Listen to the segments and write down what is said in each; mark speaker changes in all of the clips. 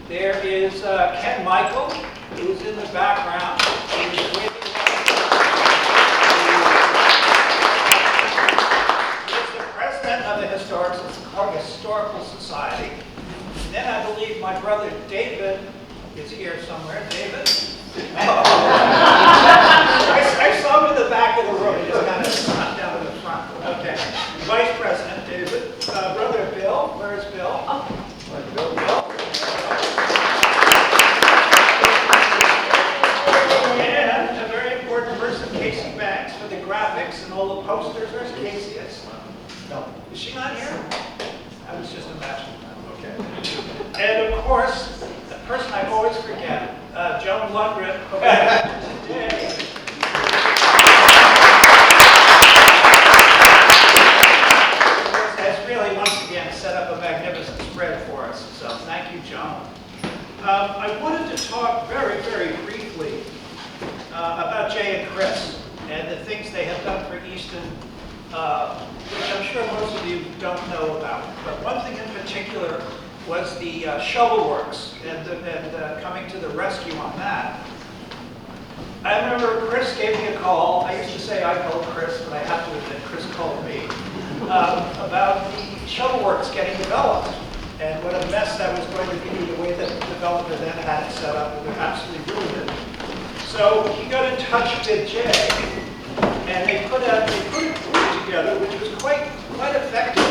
Speaker 1: There is Ken Michael, who's in the background. He's the president of the Historical Society. And then I believe my brother David is here somewhere. David? I saw him in the back of the room. He just kind of snuck down to the front. Okay. Vice President David. Brother Bill. Where's Bill? Bill. And a very important person, Casey Banks, for the graphics and all the posters. Where's Casey? No. Is she not here? I was just imagining that. Okay. And of course, the person I always forget, Joan Lundgren. Today. Has really once again set up a magnificent spread for us. So thank you, Joan. I wanted to talk very, very briefly about Jay and Chris and the things they have done for Easton, which I'm sure most of you don't know about. But one thing in particular was the Shovel Works and coming to the rescue on that. I remember Chris gave me a call. I used to say I called Chris, but I have to admit Chris called me about the Shovel Works getting developed and what a mess that was going to be, the way that the developer then had it set up. It absolutely ruined it. So he got in touch with Jay, and they put a group together, which was quite effective.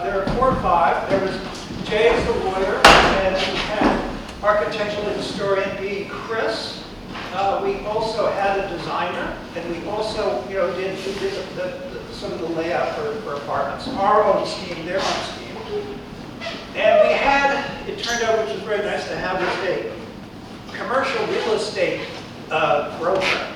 Speaker 1: There are 4 or 5. There was Jay as the lawyer, and we had architectural historian being Chris. We also had a designer, and we also, did some of the layout for apartments. Our own scheme, their own scheme. And we had, it turned out, which was very nice to have, was a commercial real estate broker.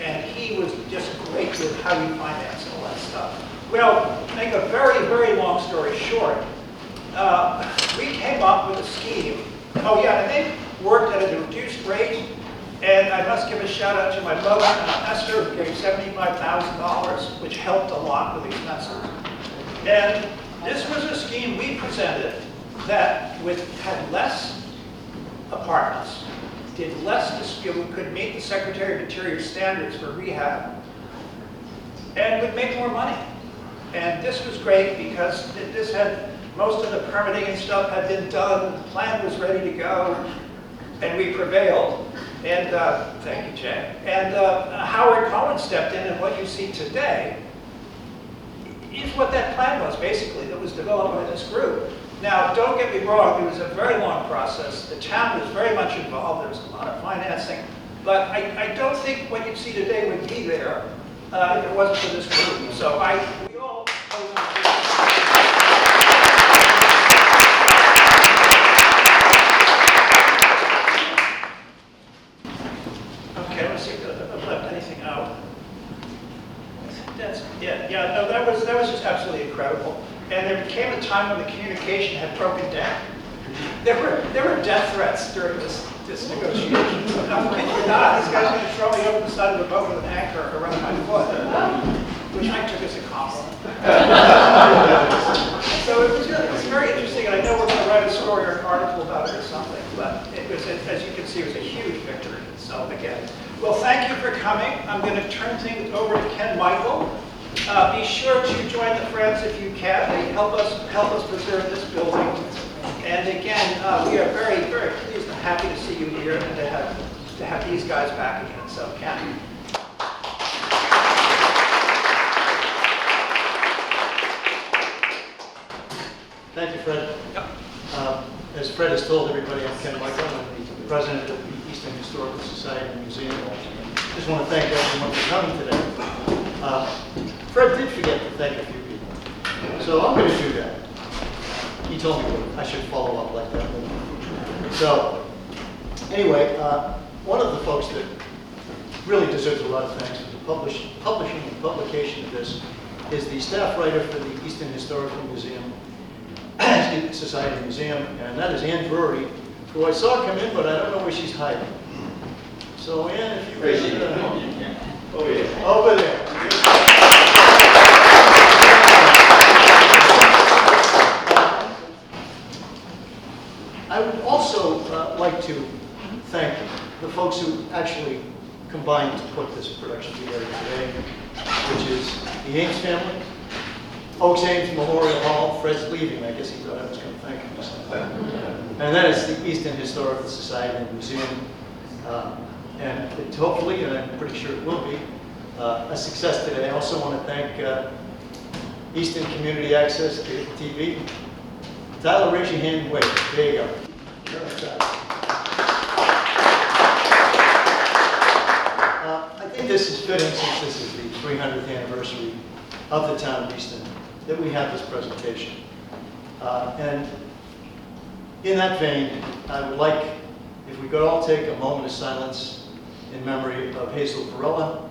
Speaker 1: And he was just great with how you finance all that stuff. Well, to make a very, very long story short, we came up with a scheme. Oh yeah, and they worked at a reduced rate. And I must give a shout out to my mother, Esther, who gave $75,000, which helped a lot with expenses. And this was a scheme we presented that had less apartments, did less, could meet the Secretary of Interior standards for rehab, and would make more money. And this was great because this had, most of the permitting and stuff had been done, the plan was ready to go, and we prevailed. And thank you, Jay. And Howard Cohen stepped in, and what you see today is what that plan was, basically, that was developed by this group. Now, don't get me wrong, it was a very long process. The town was very much involved. There was a lot of financing. But I don't think what you see today would be there if it wasn't for this group. So we all okay, let's see if I've left anything out. No, that was just absolutely incredible. And there came a time when the communication had broken down. There were death threats during this negotiation. I'm kidding you not. This guy's going to throw me over the side of the boat with an anchor around my foot, which I took as a compliment. So it was very interesting, and I know we're going to write a story or an article about it or something. But it was, as you can see, it was a huge victory. So again, well, thank you for coming. I'm going to turn things over to Ken Michael. Be sure to join the Friends if you can. They help us preserve this building. And again, we are very, very pleased and happy to see you here and to have these guys back again. So, Ken.
Speaker 2: Thank you, Fred.
Speaker 1: Yep.
Speaker 2: As Fred has told everybody, I'm Ken Michael. I'm the president of the Easton Historical Society and Museum. I just want to thank everyone for coming today. Fred did forget to thank a few people, so I'm going to do that. He told me I should follow up like that. So, anyway, one of the folks that really deserves a lot of thanks for the publishing and publication of this is the staff writer for the Easton Historical Society Museum, and that is Ann Drury, who I saw come in, but I don't know where she's hiding. So, Ann, if you could, over there. I would also like to thank the folks who actually combined to put this production together today, which is the Ames family, Oakes Ames Memorial Hall. Fred's leaving. I guess he thought I was going to thank him or something. And that is the Easton Historical Society and Museum. And it hopefully, and I'm pretty sure it will be, a success today. I also want to thank Easton Community Access TV. Tyler, raise your hand and wave. There you go. I think this is fitting, since this is the 300th anniversary of the Town of Easton, that we have this presentation. And in that vein, I would like, if we could all take a moment of silence in memory of Hazel Varela.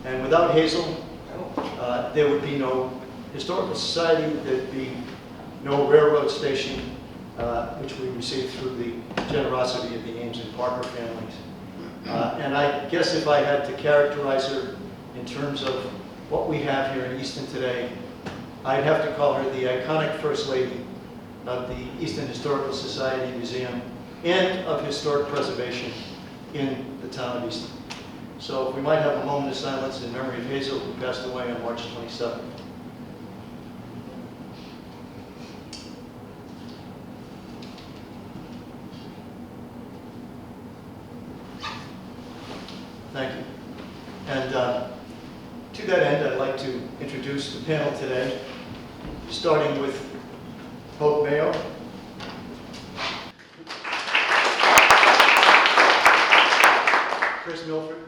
Speaker 2: And without Hazel, there would be no Historical Society, there'd be no railroad station, which we received through the generosity of the Ames and Parker families. And I guess if I had to characterize her in terms of what we have here in Easton today, I'd have to call her the iconic First Lady of the Easton Historical Society Museum and of historic preservation in the Town of Easton. So if we might have a moment of silence in memory of Hazel, who passed away on March 27th. Thank you. And to that end, I'd like to introduce the panel today, starting with Hope Mayo. Chris Milford.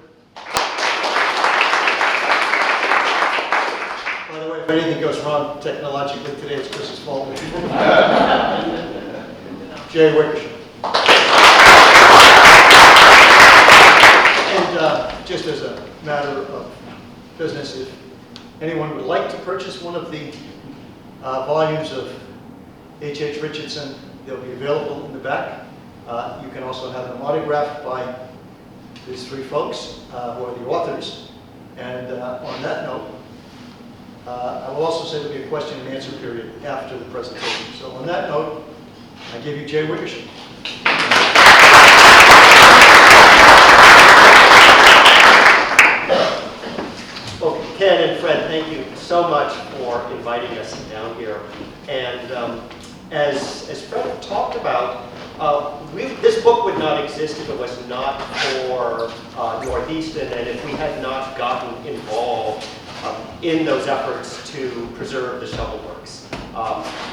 Speaker 2: By the way, if anything goes wrong technologically today, it's Chris's fault. Jay Wickersham. And just as a matter of business, if anyone would like to purchase one of the volumes of H.H. Richardson, they'll be available in the back. You can also have them autographed by these three folks who are the authors. And on that note, I will also say there'll be a question and answer period after the presentation. So on that note, I give you Jay Wickersham.
Speaker 3: Well, Ken and Fred, thank you so much for inviting us down here. And as Fred talked about, this book would not exist if it was not for North Easton and if we had not gotten involved in those efforts to preserve the Shovel Works.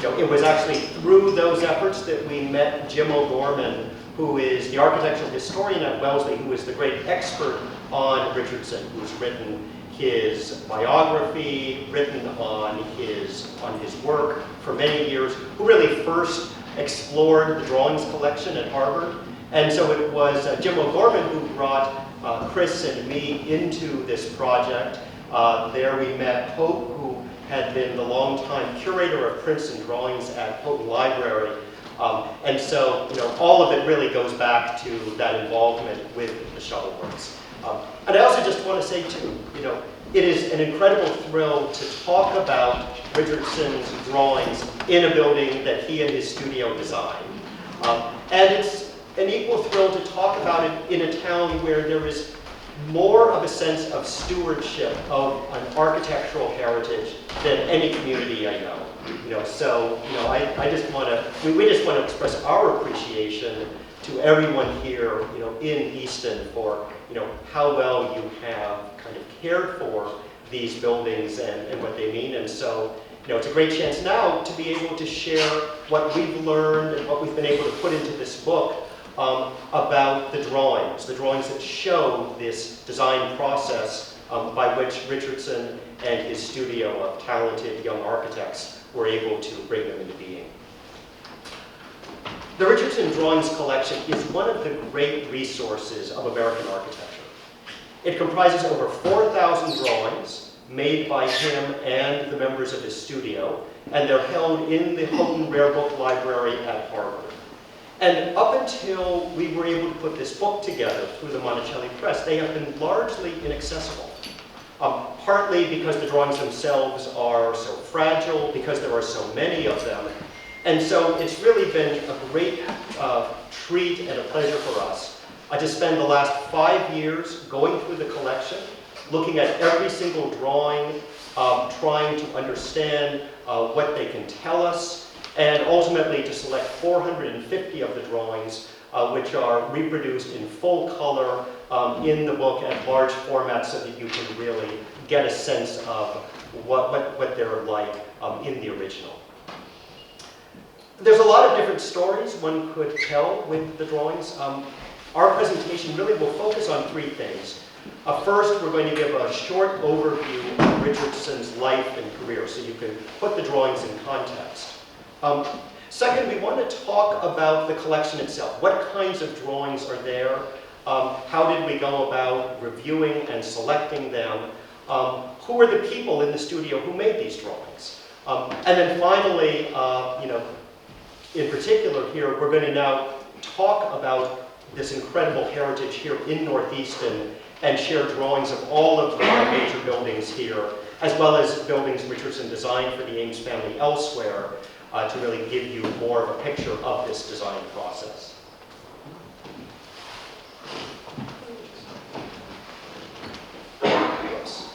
Speaker 3: It was actually through those efforts that we met Jim O'Gorman, who is the architectural historian at Wellesley, who is the great expert on Richardson, who's written his biography, written on his work for many years, who really first explored the drawings collection at Harvard. And so it was Jim O'Gorman who brought Chris and me into this project. There we met Hope, who had been the longtime curator of prints and drawings at Houghton Library. And so, all of it really goes back to that involvement with the Shovel Works. And I also just want to say too, it is an incredible thrill to talk about Richardson's drawings in a building that he and his studio designed. And it's an equal thrill to talk about it in a town where there is more of a sense of stewardship of an architectural heritage than any community I know. I just want to, we just want to express our appreciation to everyone here, in Easton for, how well you have kind of cared for these buildings and what they mean. And so, it's a great chance now to be able to share what we've learned and what we've been able to put into this book about the drawings that show this design process by which Richardson and his studio of talented young architects were able to bring them into being. The Richardson Drawings Collection is one of the great resources of American architecture. It comprises over 4,000 drawings made by him and the members of his studio, and they're held in the Houghton Rare Book Library at Harvard. And up until we were able to put this book together through the Monticelli Press, they have been largely inaccessible. Partly because the drawings themselves are so fragile, because there are so many of them. And so it's really been a great treat and a pleasure for us to spend the last 5 years going through the collection, looking at every single drawing, trying to understand what they can tell us, and ultimately to select 450 of the drawings, which are reproduced in full color in the book at large format so that you can really get a sense of what they're like in the original. There's a lot of different stories one could tell with the drawings. Our presentation really will focus on 3 things. First, we're going to give a short overview of Richardson's life and career so you can put the drawings in context. Second, we want to talk about the collection itself. What kinds of drawings are there? How did we go about reviewing and selecting them? Who are the people in the studio who made these drawings? And then finally, in particular here, we're going to now talk about this incredible heritage here in North Easton and share drawings of all of the major buildings here, as well as buildings Richardson designed for the Ames family elsewhere, to really give you more of a picture of this design process. Yes.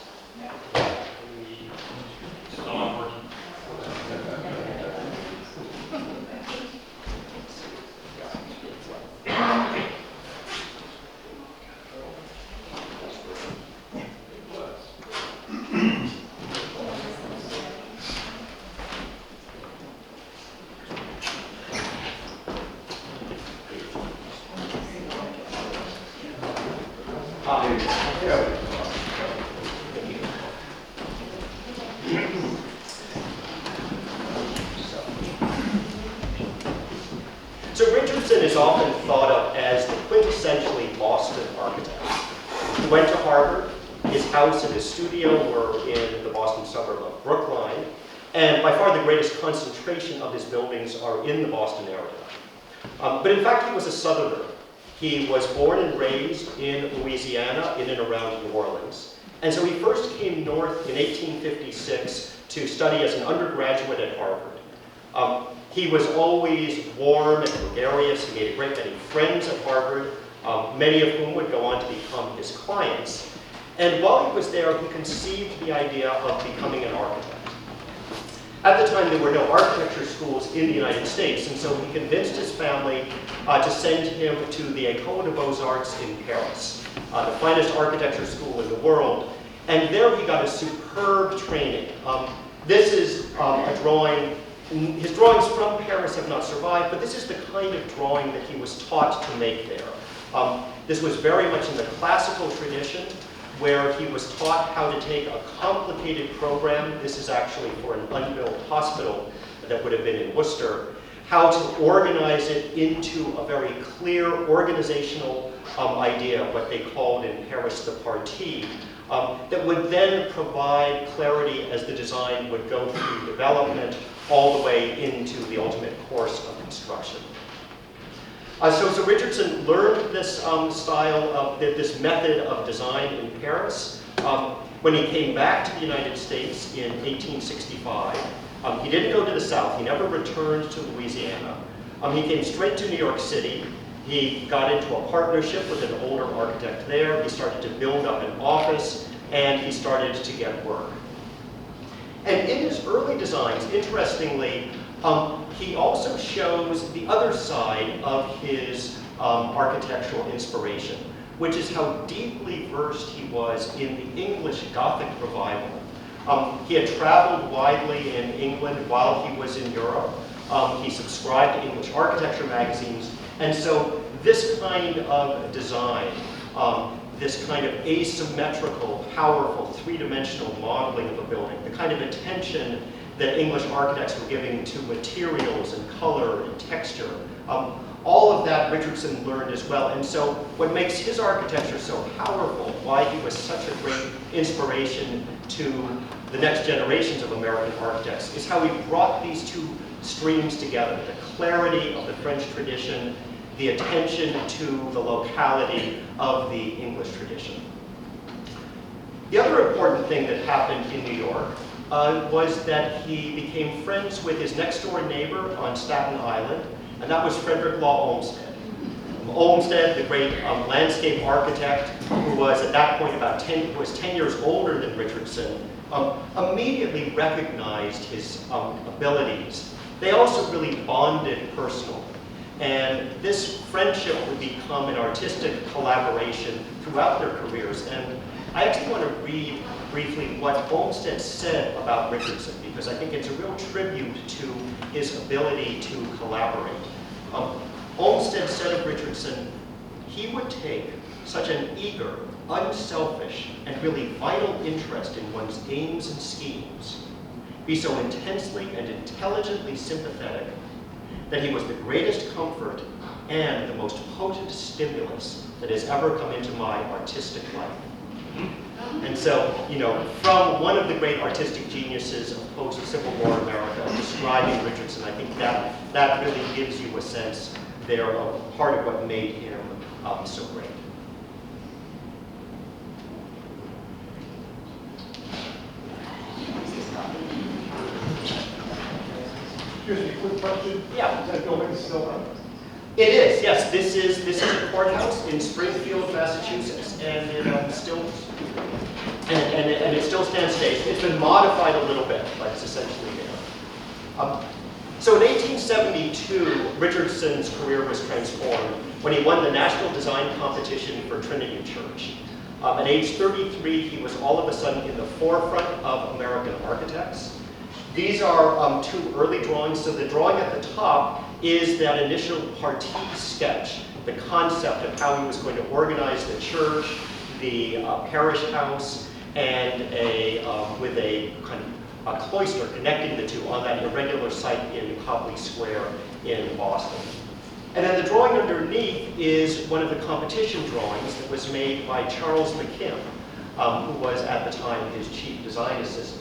Speaker 3: So Richardson is often thought of as the quintessentially Boston architect. He went to Harvard. His house and his studio were in the Boston suburb of Brookline, and by far the greatest concentration of his buildings are in the Boston area. But in fact, he was a Southerner. He was born and raised in Louisiana, in and around New Orleans. And so he first came north in 1856 to study as an undergraduate at Harvard. He was always warm and gregarious. He made a great many friends at Harvard, many of whom would go on to become his clients. And while he was there, he conceived the idea of becoming an architect. At the time, there were no architecture schools in the United States, and so he convinced his family to send him to the École des Beaux-Arts in Paris, the finest architecture school in the world. And there he got a superb training. This is a drawing. His drawings from Paris have not survived, but this is the kind of drawing that he was taught to make there. This was very much in the classical tradition, where he was taught how to take a complicated program. This is actually for an unbuilt hospital that would have been in Worcester, how to organize it into a very clear organizational idea, what they called in Paris the partie, that would then provide clarity as the design would go through development all the way into the ultimate course of construction. So Richardson learned this style, this method of design in Paris. When he came back to the United States in 1865, he didn't go to the South. He never returned to Louisiana. He came straight to New York City. He got into a partnership with an older architect there. He started to build up an office, and he started to get work. And in his early designs, interestingly, he also shows the other side of his architectural inspiration, which is how deeply versed he was in the English Gothic revival. He had traveled widely in England while he was in Europe. He subscribed to English architecture magazines, and so this kind of design, this kind of asymmetrical, powerful, three-dimensional modeling of a building, the kind of attention that English architects were giving to materials and color and texture. All of that Richardson learned as well. And so what makes his architecture so powerful, why he was such a great inspiration to the next generations of American architects, is how he brought these two streams together, the clarity of the French tradition, the attention to the locality of the English tradition. The other important thing that happened in New York was that he became friends with his next door neighbor on Staten Island, and that was Frederick Law Olmsted. Olmsted, the great landscape architect, who was at that point about 10 years older than Richardson, immediately recognized his abilities. They also really bonded personally. And this friendship would become an artistic collaboration throughout their careers. And I actually want to read briefly what Olmsted said about Richardson, because I think it's a real tribute to his ability to collaborate. Olmsted said of Richardson, he would take such an eager, unselfish, and really vital interest in one's aims and schemes, be so intensely and intelligently sympathetic, that he was the greatest comfort and the most potent stimulus that has ever come into my artistic life. And so, you know, from one of the great artistic geniuses of post-Civil War America describing Richardson, I think that really gives you a sense there of part of what made him so great.
Speaker 4: Excuse me, quick question.
Speaker 3: Yeah.
Speaker 4: Is that building still up?
Speaker 3: It is, yes. This is a courthouse in Springfield, Massachusetts, and it still stands today. It's been modified a little bit, but it's essentially there. So in 1872, Richardson's career was transformed when he won the National Design Competition for Trinity Church. At age 33, he was all of a sudden in the forefront of American architects. These are two early drawings. So the drawing at the top is that initial partie sketch, the concept of how he was going to organize the church, the parish house, and with a kind of a cloister connecting the two on that irregular site in Copley Square in Boston. And then the drawing underneath is one of the competition drawings that was made by Charles McKim, who was at the time his chief design assistant.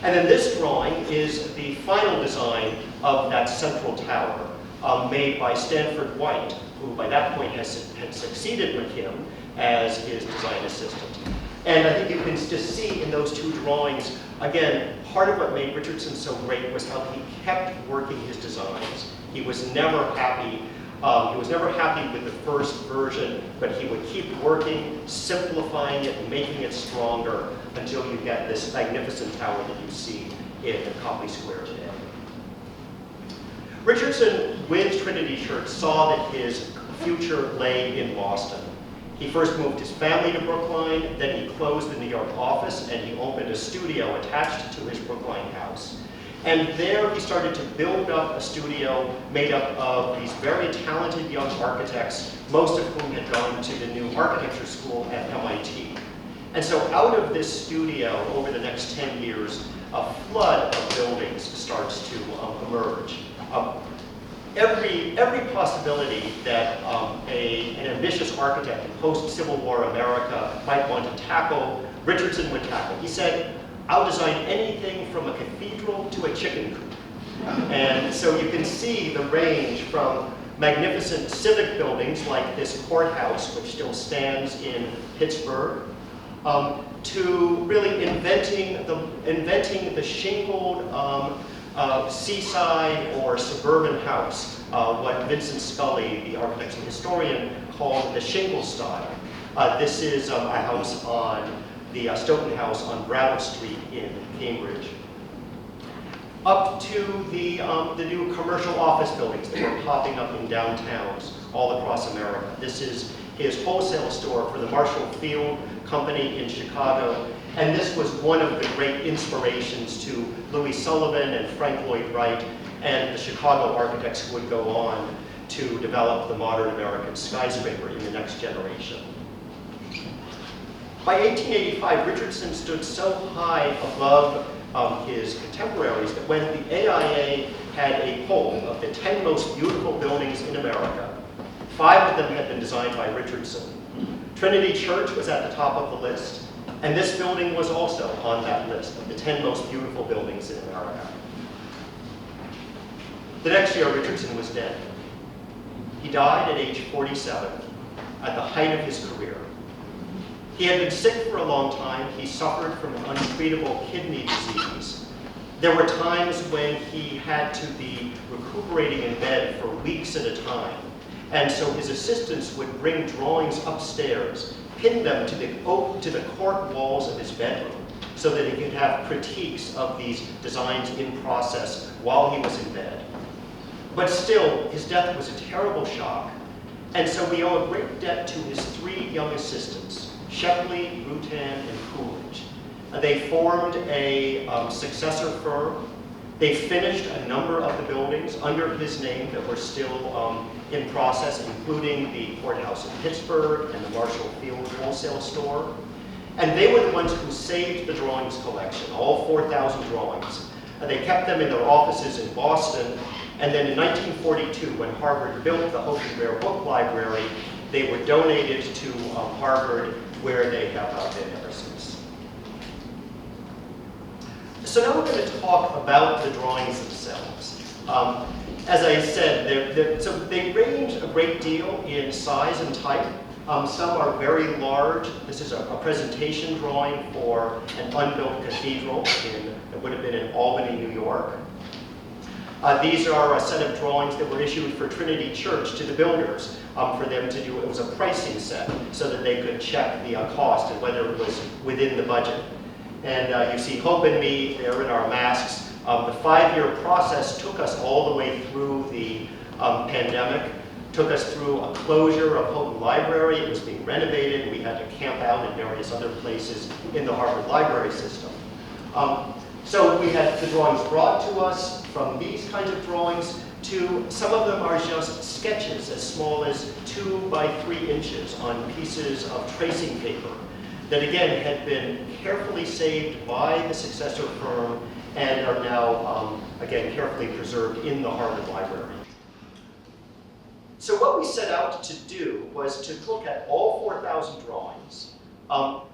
Speaker 3: And then this drawing is the final design of that central tower, made by Stanford White, who by that point had succeeded McKim as his design assistant. And I think you can just see in those two drawings, again, part of what made Richardson so great was how he kept working his designs. He was never happy. He was never happy with the first version, but he would keep working, simplifying it, and making it stronger until you get this magnificent tower that you see in Copley Square today. Richardson, with Trinity Church, saw that his future lay in Boston. He first moved his family to Brookline, then he closed the New York office, and he opened a studio attached to his Brookline house. And there he started to build up a studio made up of these very talented young architects, most of whom had gone to the new architecture school at MIT. And so out of this studio, over the next 10 years, a flood of buildings starts to emerge. Every possibility that an ambitious architect in post-Civil War America might want to tackle, Richardson would tackle. He said, I'll design anything from a cathedral to a chicken coop. And so you can see the range from magnificent civic buildings like this courthouse, which still stands in Pittsburgh, to really inventing the shingled seaside or suburban house, what Vincent Scully, the architect and historian, called the shingle style. This is a house on the Stoughton House on Brattle Street in Cambridge. Up to the new commercial office buildings that were popping up in downtowns all across America. This is his wholesale store for the Marshall Field Company in Chicago. And this was one of the great inspirations to Louis Sullivan and Frank Lloyd Wright and the Chicago architects who would go on to develop the modern American skyscraper in the next generation. By 1885, Richardson stood so high above his contemporaries that when the AIA had a poll of the 10 most beautiful buildings in America, 5 of them had been designed by Richardson. Trinity Church was at the top of the list, and this building was also on that list of the 10 most beautiful buildings in America. The next year, Richardson was dead. He died at age 47, at the height of his career. He had been sick for a long time. He suffered from an untreatable kidney disease. There were times when he had to be recuperating in bed for weeks at a time. And so his assistants would bring drawings upstairs, pin them to the cork walls of his bedroom, so that he could have critiques of these designs in process while he was in bed. But still, his death was a terrible shock, and so we owe a great debt to his 3 young assistants, Shepley, Rutan, and Coolidge. They formed a successor firm. They finished a number of the buildings under his name that were still in process, including the courthouse in Pittsburgh and the Marshall Field wholesale store. And they were the ones who saved the drawings collection, all 4,000 drawings. They kept them in their offices in Boston, and then in 1942, when Harvard built the Hope Mayo Book Library, they were donated to Harvard, where they have been ever since. So now we're going to talk about the drawings themselves. As I said, so they range a great deal in size and type. Some are very large. This is a presentation drawing for an unbuilt cathedral that would have been in Albany, New York. These are a set of drawings that were issued for Trinity Church to the builders for them to do. It was a pricing set so that they could check the cost and whether it was within the budget. And you see Hope and me there in our masks. The 5-year process took us all the way through the pandemic, took us through a closure of Houghton Library. It was being renovated. We had to camp out in various other places in the Harvard library system. So we had the drawings brought to us, from these kinds of drawings to some of them are just sketches as small as 2 by 3 inches on pieces of tracing paper that again had been carefully saved by the successor firm and are now again carefully preserved in the Harvard Library. So what we set out to do was to look at all 4,000 drawings.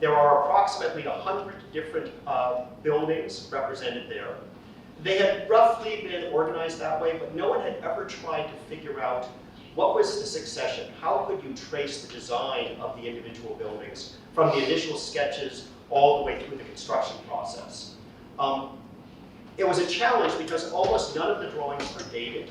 Speaker 3: There are approximately 100 different buildings represented there. They had roughly been organized that way, but no one had ever tried to figure out what was the succession. How could you trace the design of the individual buildings from the initial sketches all the way through the construction process? It was a challenge because almost none of the drawings are dated.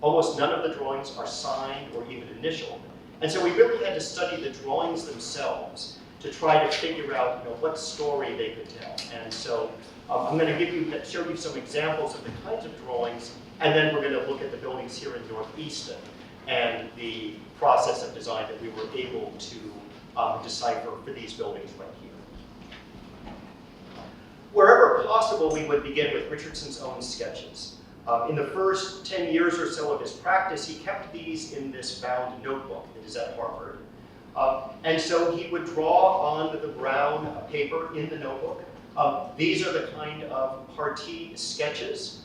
Speaker 3: Almost none of the drawings are signed or even initialed. And so we really had to study the drawings themselves to try to figure out what story they could tell. And so I'm going to show you some examples of the kinds of drawings, and then we're going to look at the buildings here in North Easton and the process of design that we were able to decipher for these buildings right here. Wherever possible, we would begin with Richardson's own sketches. In the first 10 years or so of his practice, he kept these in this bound notebook that is at Harvard. And so he would draw on the brown paper in the notebook. These are the kind of partie sketches.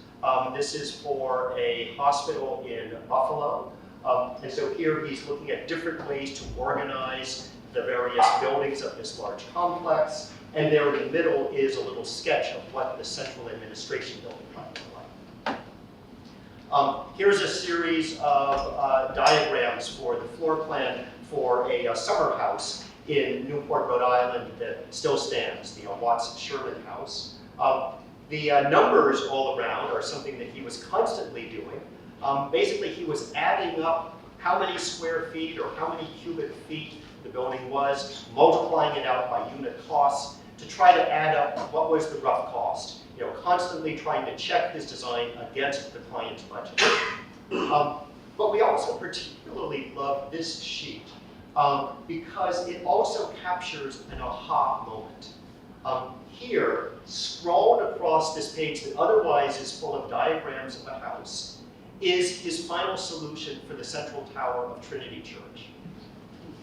Speaker 3: This is for a hospital in Buffalo. And so here he's looking at different ways to organize the various buildings of this large complex. And there in the middle is a little sketch of what the central administration building might look like. Here's a series of diagrams for the floor plan for a summer house in Newport, Rhode Island that still stands, the Watts-Sherman House. The numbers all around are something that he was constantly doing. Basically, he was adding up how many square feet or how many cubic feet the building was, multiplying it out by unit costs to try to add up what was the rough cost. Constantly trying to check his design against the client's budget. But we also particularly love this sheet because it also captures an aha moment. Here, scrawled across this page that otherwise is full of diagrams of a house, is his final solution for the central tower of Trinity Church.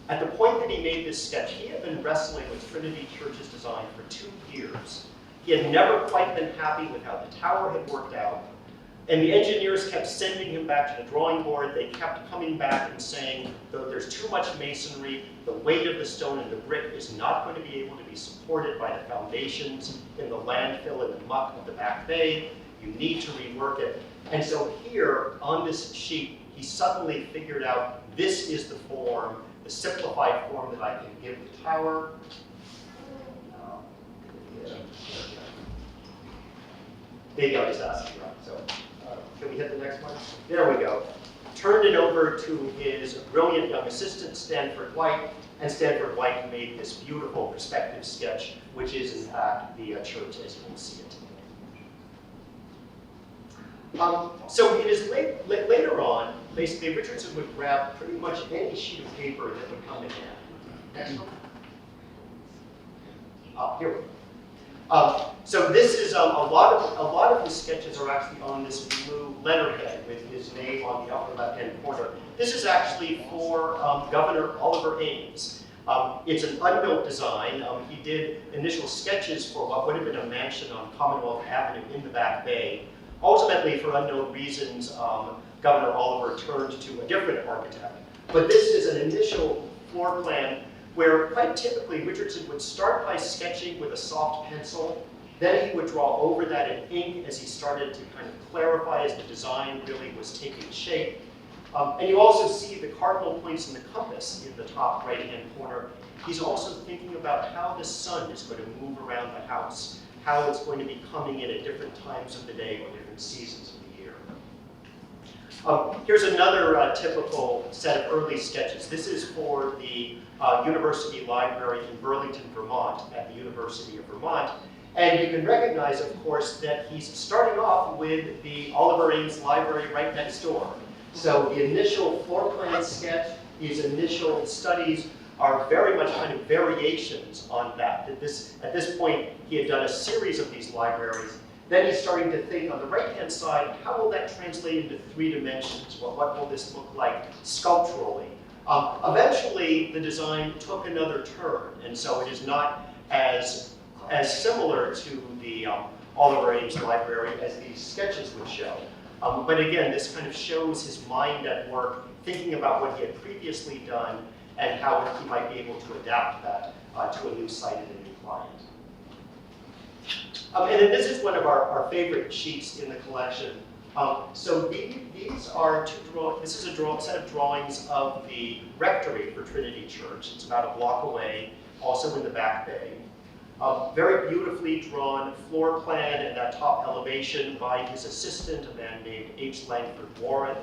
Speaker 3: At the point that he made this sketch, he had been wrestling with Trinity Church's design for 2 years. He had never quite been happy with how the tower had worked out. And the engineers kept sending him back to the drawing board. They kept coming back and saying, there's too much masonry, the weight of the stone and the brick is not going to be able to be supported by the foundations in the landfill and the muck of the back bay. You need to rework it. And so here on this sheet, he suddenly figured out this is the form, the simplified form that I can give the tower. Maybe I'll just ask you, right? So can we hit the next one? There we go. turned it over to his brilliant young assistant, Stanford White, and Stanford White made this beautiful perspective sketch, which is in fact the church as you will see it today. So it is later on, basically Richardson would grab pretty much any sheet of paper that would come in hand. Next one. Here we go. So this is a lot of his sketches are actually on this blue letterhead with his name on the upper left-hand corner. This is actually for Governor Oliver Ames. It's an unbuilt design. He did initial sketches for what would have been a mansion on Commonwealth Avenue in the Back Bay. Ultimately, for unknown reasons, Governor Oliver turned to a different architect. But this is an initial floor plan where quite typically Richardson would start by sketching with a soft pencil, then he would draw over that in ink as he started to kind of clarify as the design really was taking shape. And you also see the cardinal points in the compass in the top right-hand corner. He's also thinking about how the sun is going to move around the house, how it's going to be coming in at different times of the day or different seasons of the year. Here's another typical set of early sketches. This is for the University Library in Burlington, Vermont, at the University of Vermont. And you can recognize, of course, that he's starting off with the Oliver Ames Library right next door. So the initial floor plan sketch, these initial studies are very much kind of variations on that. At this point, he had done a series of these libraries. Then he's starting to think on the right-hand side, how will that translate into 3 dimensions? What will this look like sculpturally? Eventually, the design took another turn, and so it is not as similar to the Oliver Ames Library as these sketches would show. But again, this kind of shows his mind at work, thinking about what he had previously done and how he might be able to adapt that to a new site and a new client. And then this is one of our favorite sheets in the collection. So these are this is a set of drawings of the rectory for Trinity Church. It's about a block away, also in the Back Bay. Very beautifully drawn floor plan at that top elevation by his assistant, a man named H. Langford Warren,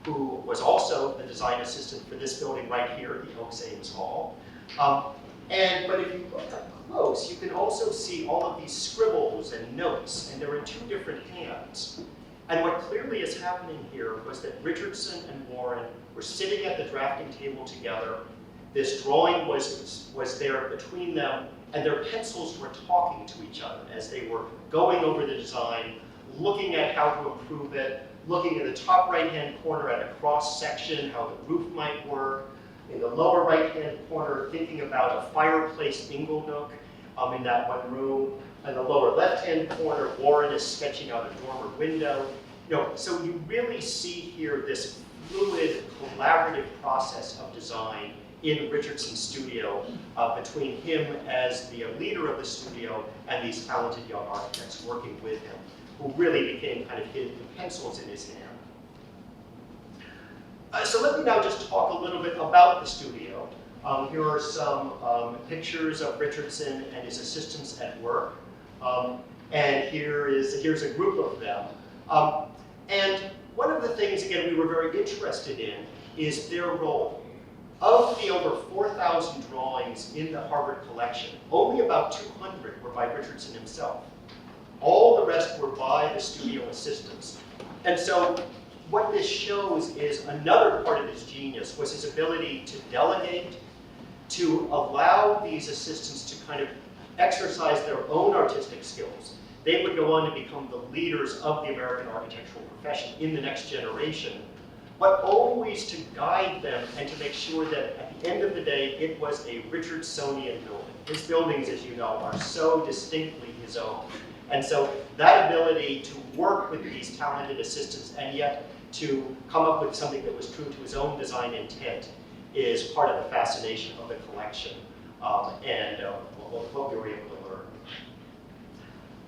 Speaker 3: who was also the design assistant for this building right here at the Oakes Ames Hall. But if you look up close, you can also see all of these scribbles and notes, and they're in 2 different hands. And what clearly is happening here was that Richardson and Warren were sitting at the drafting table together. This drawing was there between them, and their pencils were talking to each other as they were going over the design, looking at how to improve it, looking at the top right-hand corner at a cross-section, how the roof might work. In the lower right-hand corner, thinking about a fireplace ingle nook in that one room. In the lower left-hand corner, Warren is sketching out a dormer window. So you really see here this fluid, collaborative process of design in Richardson's studio between him as the leader of the studio and these talented young architects working with him, who really became kind of the pencils in his hand. So let me now just talk a little bit about the studio. Here are some pictures of Richardson and his assistants at work. And here's a group of them. And one of the things, again, we were very interested in is their role. Of the over 4,000 drawings in the Harvard collection, only about 200 were by Richardson himself. All the rest were by the studio assistants. And so what this shows is another part of his genius was his ability to delegate, to allow these assistants to kind of exercise their own artistic skills. They would go on to become the leaders of the American architectural profession in the next generation, but always to guide them and to make sure that at the end of the day, it was a Richardsonian building. His buildings, as you know, are so distinctly his own. And so that ability to work with these talented assistants and yet to come up with something that was true to his own design intent is part of the fascination of the collection and what we were able to learn.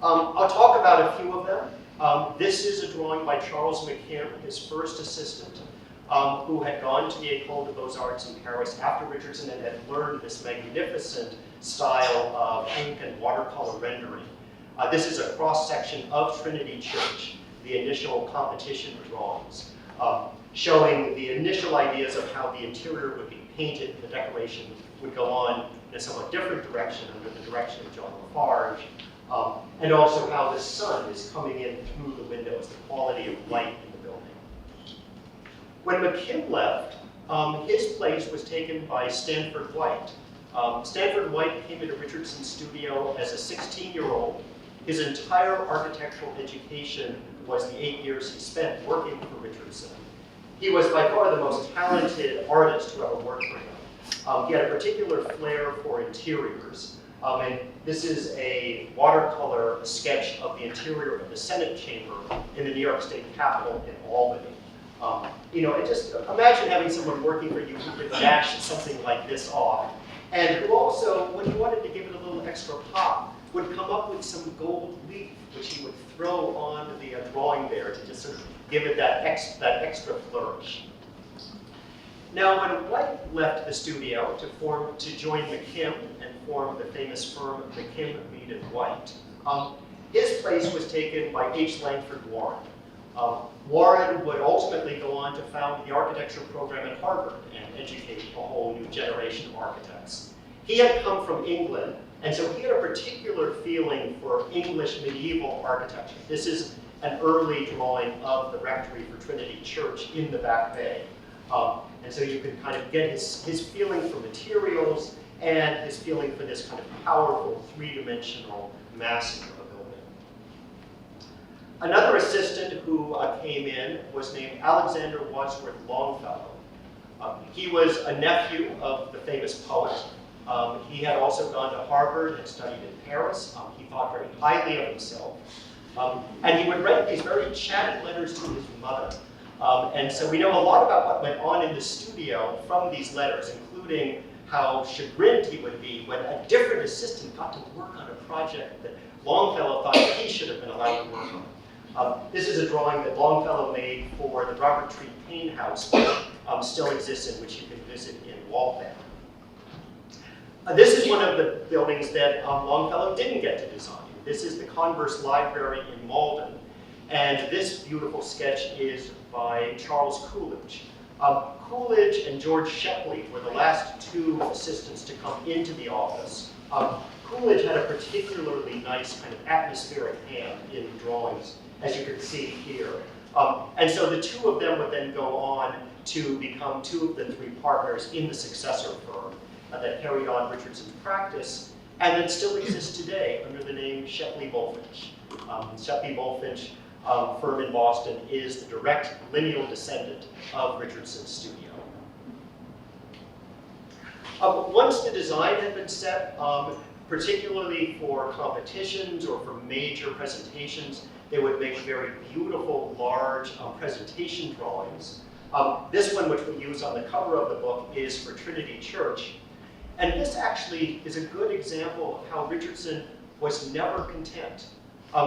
Speaker 3: I'll talk about a few of them. This is a drawing by Charles McKim, his first assistant, who had gone to the École des Beaux-Arts in Paris after Richardson and had learned this magnificent style of ink and watercolor rendering. This is a cross-section of Trinity Church, the initial competition drawings. showing the initial ideas of how the interior would be painted, the decoration would go on in a somewhat different direction under the direction of John Lafarge, and also how the sun is coming in through the windows, the quality of light in the building. When McKim left, his place was taken by Stanford White. Stanford White came into Richardson's studio as a 16-year-old. His entire architectural education was the 8 years he spent working for Richardson. He was by far the most talented artist who ever worked for him. He had a particular flair for interiors. And this is a watercolor sketch of the interior of the Senate chamber in the New York State Capitol in Albany. Just imagine having someone working for you who could dash something like this off, and who also, when he wanted to give it a little extra pop, would come up with some gold leaf, which he would throw on the drawing there to just sort of give it that extra flourish. Now, when White left the studio to join McKim and form the famous firm McKim, Mead and White, his place was taken by H. Langford Warren. Warren would ultimately go on to found the architecture program at Harvard and educate a whole new generation of architects. He had come from England, and so he had a particular feeling for English medieval architecture. This is an early drawing of the rectory for Trinity Church in the Back Bay. And so you can kind of get his feeling for materials and his feeling for this kind of powerful three-dimensional massing of a building. Another assistant who came in was named Alexander Wadsworth Longfellow. He was a nephew of the famous poet. He had also gone to Harvard and studied in Paris. He thought very highly of himself. And he would write these very chatty letters to his mother. And so we know a lot about what went on in the studio from these letters, including how chagrined he would be when a different assistant got to work on a project that Longfellow thought he should have been allowed to work on. This is a drawing that Longfellow made for the Robert Tree Payne House, which still exists and which you can visit in Waltham. This is one of the buildings that Longfellow didn't get to design. This is the Converse Library in Malden. And this beautiful sketch is by Charles Coolidge. Coolidge and George Shepley were the last two assistants to come into the office. Coolidge had a particularly nice kind of atmospheric hand in drawings, as you can see here. And so the two of them would then go on to become two of the three partners in the successor firm that carried on Richardson's practice and that still exists today under the name Shepley Bulfinch. Shepley Bulfinch firm in Boston is the direct lineal descendant of Richardson's studio. Once the design had been set, particularly for competitions or for major presentations, they would make very beautiful, large presentation drawings. This one, which we use on the cover of the book, is for Trinity Church. And this actually is a good example of how Richardson was never content.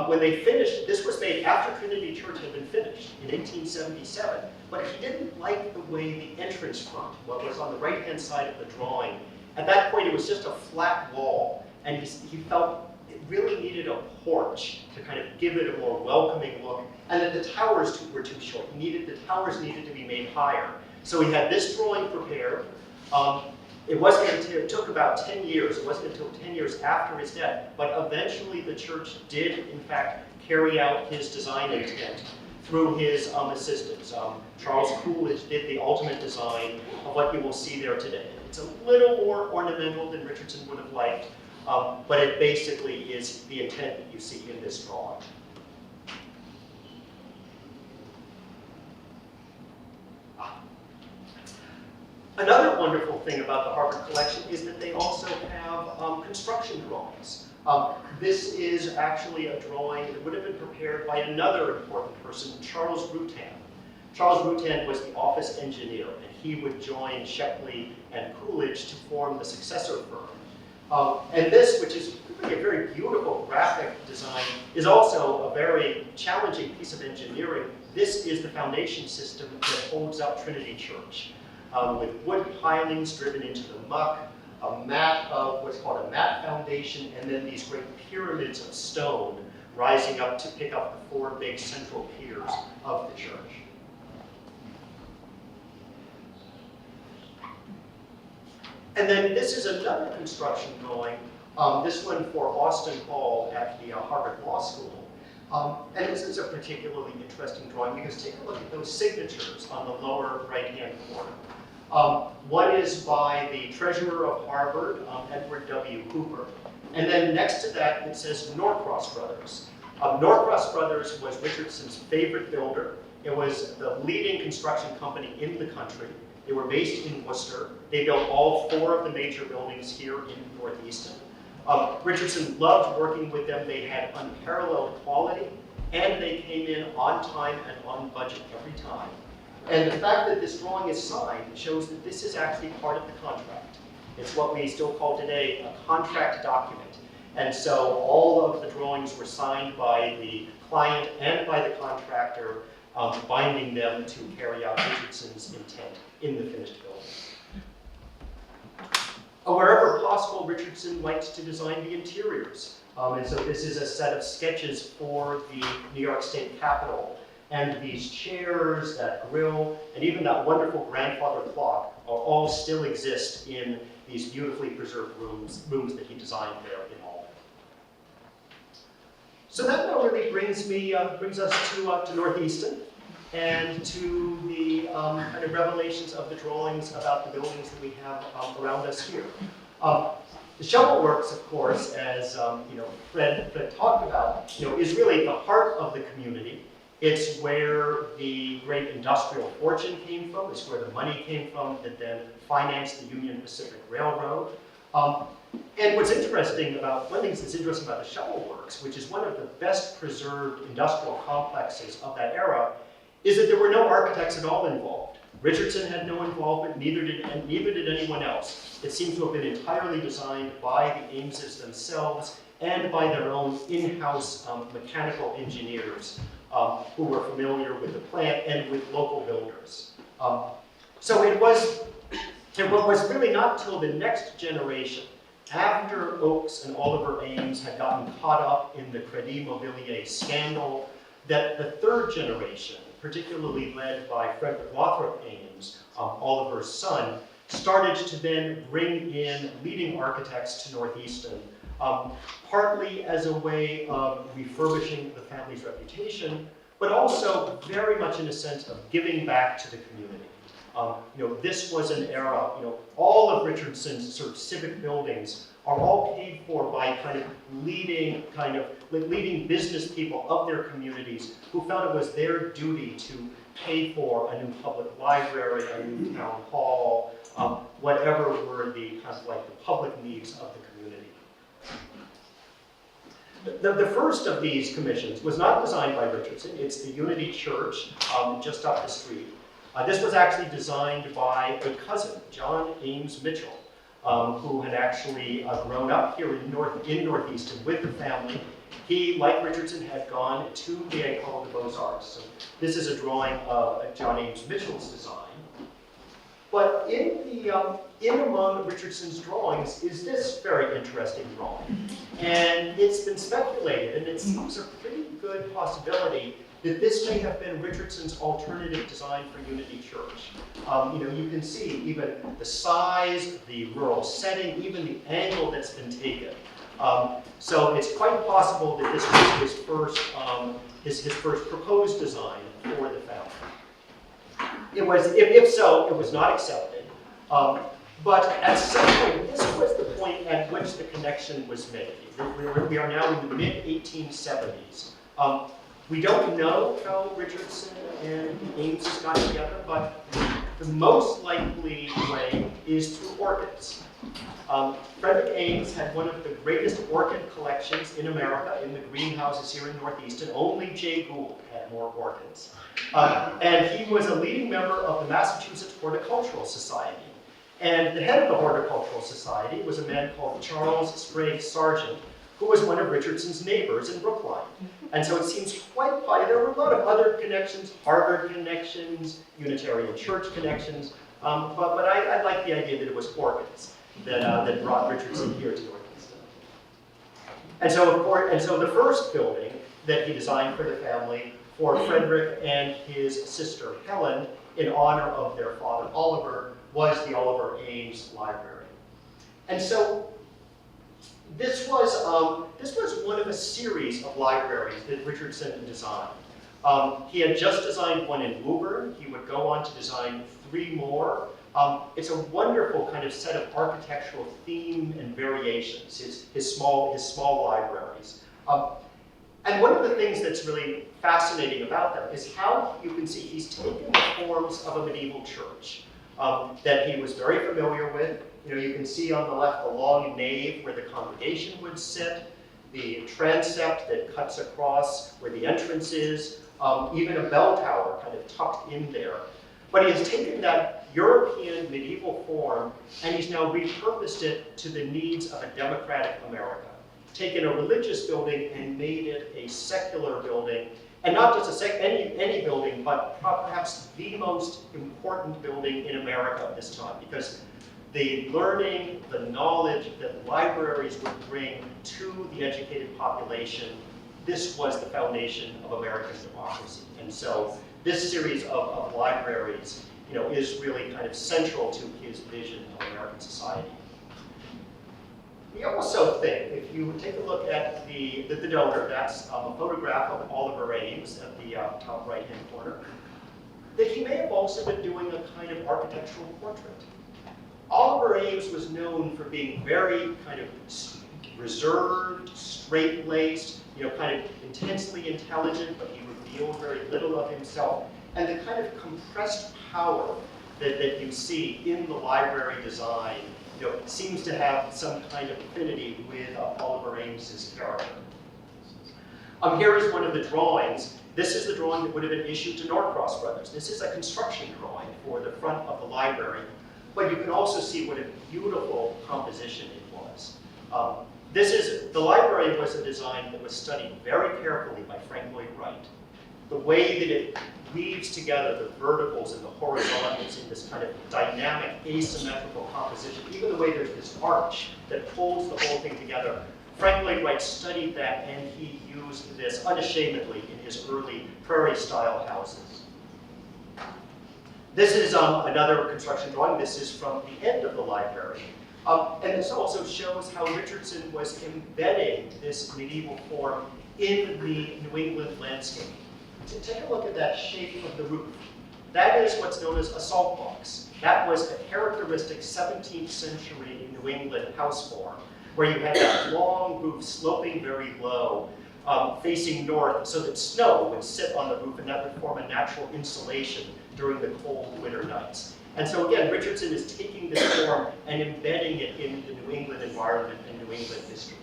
Speaker 3: When they finished, this was made after Trinity Church had been finished in 1877, but he didn't like the way the entrance front, what was on the right-hand side of the drawing. At that point, it was just a flat wall, and he felt it really needed a porch to kind of give it a more welcoming look, and that the towers were too short. The towers needed to be made higher. So he had this drawing prepared. It took about 10 years. It wasn't until 10 years after his death, but eventually the church did, in fact, carry out his design intent through his assistants. Charles Coolidge did the ultimate design of what you will see there today. It's a little more ornamental than Richardson would have liked, but it basically is the intent that you see in this drawing. Another wonderful thing about the Harvard collection is that they also have construction drawings. This is actually a drawing that would have been prepared by another important person, Charles Rutan. Charles Rutan was the office engineer, and he would join Shepley and Coolidge to form the successor firm. And this, which is really a very beautiful graphic design, is also a very challenging piece of engineering. This is the foundation system that holds up Trinity Church. With wood pilings driven into the muck, a mat of what's called a mat foundation, and then these great pyramids of stone rising up to pick up the four big central piers of the church. And then this is another construction drawing, this one for Austin Hall at the Harvard Law School. And this is a particularly interesting drawing because take a look at those signatures on the lower right-hand corner. One is by the treasurer of Harvard, Edward W. Hooper. And then next to that, it says Norcross Brothers. Norcross Brothers was Richardson's favorite builder. It was the leading construction company in the country. They were based in Worcester. They built all 4 of the major buildings here in North Easton. Richardson loved working with them. They had unparalleled quality, and they came in on time and on budget every time. And the fact that this drawing is signed shows that this is actually part of the contract. It's what we still call today a contract document. And so all of the drawings were signed by the client and by the contractor, binding them to carry out Richardson's intent in the finished building. Wherever possible, Richardson liked to design the interiors. And so this is a set of sketches for the New York State Capitol. And these chairs, that grill, and even that wonderful grandfather clock all still exist in these beautifully preserved rooms that he designed there in Albany. So that now really brings us to North Easton and to the kind of revelations of the drawings about the buildings that we have around us here. The Shovel Works, of course, as Fred talked about, is really the heart of the community. It's where the great industrial fortune came from. It's where the money came from that then financed the Union Pacific Railroad. And one thing that's interesting about the Shovel Works, which is one of the best preserved industrial complexes of that era, is that there were no architects at all involved. Richardson had no involvement, neither did anyone else. It seems to have been entirely designed by the Ameses themselves and by their own in-house mechanical engineers who were familiar with the plant and with local builders. So it was really not till the next generation, after Oakes and Oliver Ames had gotten caught up in the Crédit Mobilier scandal, that the third generation, particularly led by Frederick Lothrop Ames, Oliver's son, started to then bring in leading architects to North Easton, partly as a way of refurbishing the family's reputation, but also very much in a sense of giving back to the community. This was an era, all of Richardson's sort of civic buildings are all paid for by leading business people of their communities who felt it was their duty to pay for a new public library, a new town hall, whatever were the the public needs of the community. The first of these commissions was not designed by Richardson. It's the Unity Church just up the street. This was actually designed by a cousin, John Ames Mitchell, who had actually grown up here in North Easton with the family. He, like Richardson, had gone to the École des Beaux-Arts. So this is a drawing of John Ames Mitchell's design. But in among Richardson's drawings is this very interesting drawing. And it's been speculated, and it seems a pretty good possibility that this may have been Richardson's alternative design for Unity Church. You can see even the size, the rural setting, even the angle that's been taken. So it's quite possible that this was his first proposed design for the family. It was, if so, it was not accepted. But at some point, this was the point at which the connection was made. We are now in the mid-1870s. We don't know how Richardson and the Ameses got together, but the most likely way is through orchids. Frederick Ames had one of the greatest orchid collections in America in the greenhouses here in North Easton. Only Jay Gould had more orchids. And he was a leading member of the Massachusetts Horticultural Society. And the head of the Horticultural Society was a man called Charles Sprague Sargent, who was one of Richardson's neighbors in Brookline. And so it seems quite possible. There were a lot of other connections, Harvard connections, Unitarian Church connections, but I like the idea that it was orchids that brought Richardson here to North Easton. And so the first building that he designed for the family for Frederick and his sister Helen in honor of their father Oliver was the Oliver Ames Library. And so this was one of a series of libraries that Richardson designed. He had just designed one in Woburn. He would go on to design 3 more. It's a wonderful kind of set of architectural theme and variations, his small libraries. And one of the things that's really fascinating about them is how you can see he's taken the forms of a medieval church that he was very familiar with. You know, you can see on the left the long nave where the congregation would sit, the transept that cuts across where the entrance is, even a bell tower kind of tucked in there. But he has taken that European medieval form and he's now repurposed it to the needs of a democratic America. Taken a religious building and made it a secular building, and not just any building, but perhaps the most important building in America at this time, because the learning, the knowledge that libraries would bring to the educated population, this was the foundation of American democracy. And so this series of libraries, you know, is really kind of central to his vision of American society. We also think, if you take a look at the donor, that's a photograph of Oliver Ames at the top right-hand corner, that he may have also been doing a kind of architectural portrait. Oliver Ames was known for being very kind of reserved, straight-laced, you know, kind of intensely intelligent, but he revealed very little of himself. And the kind of compressed power that you see in the library design, you know, seems to have some kind of affinity with Oliver Ames's character. Here is one of the drawings. This is the drawing that would have been issued to Norcross Brothers. This is a construction drawing for the front of the library, but you can also see what a beautiful composition it was. The library was a design that was studied very carefully by Frank Lloyd Wright. The way that it weaves together the verticals and the horizontals in this kind of dynamic, asymmetrical composition, even the way there's this arch that pulls the whole thing together. Frank Lloyd Wright studied that, and he used this unashamedly in his early prairie-style houses. This is another construction drawing. This is from the end of the library. And this also shows how Richardson was embedding this medieval form in the New England landscape. Take a look at that shape of the roof. That is what's known as a salt box. That was a characteristic 17th century New England house form, where you had that long roof sloping very low, facing north, so that snow would sit on the roof, and that would form a natural insulation during the cold winter nights. And so again, Richardson is taking this form and embedding it in the New England environment and New England history.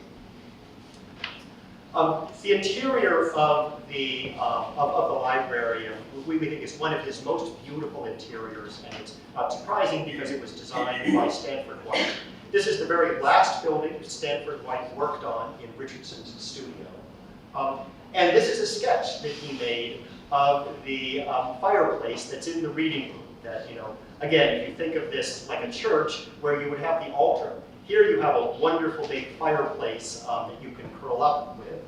Speaker 3: The interior of the library, we think is one of his most beautiful interiors, and it's not surprising because it was designed by Stanford White. This is the very last building that Stanford White worked on in Richardson's studio. And this is a sketch that he made of the fireplace that's in the reading room. That, you know, again, if you think of this like a church where you would have the altar, here you have a wonderful big fireplace that you can curl up with.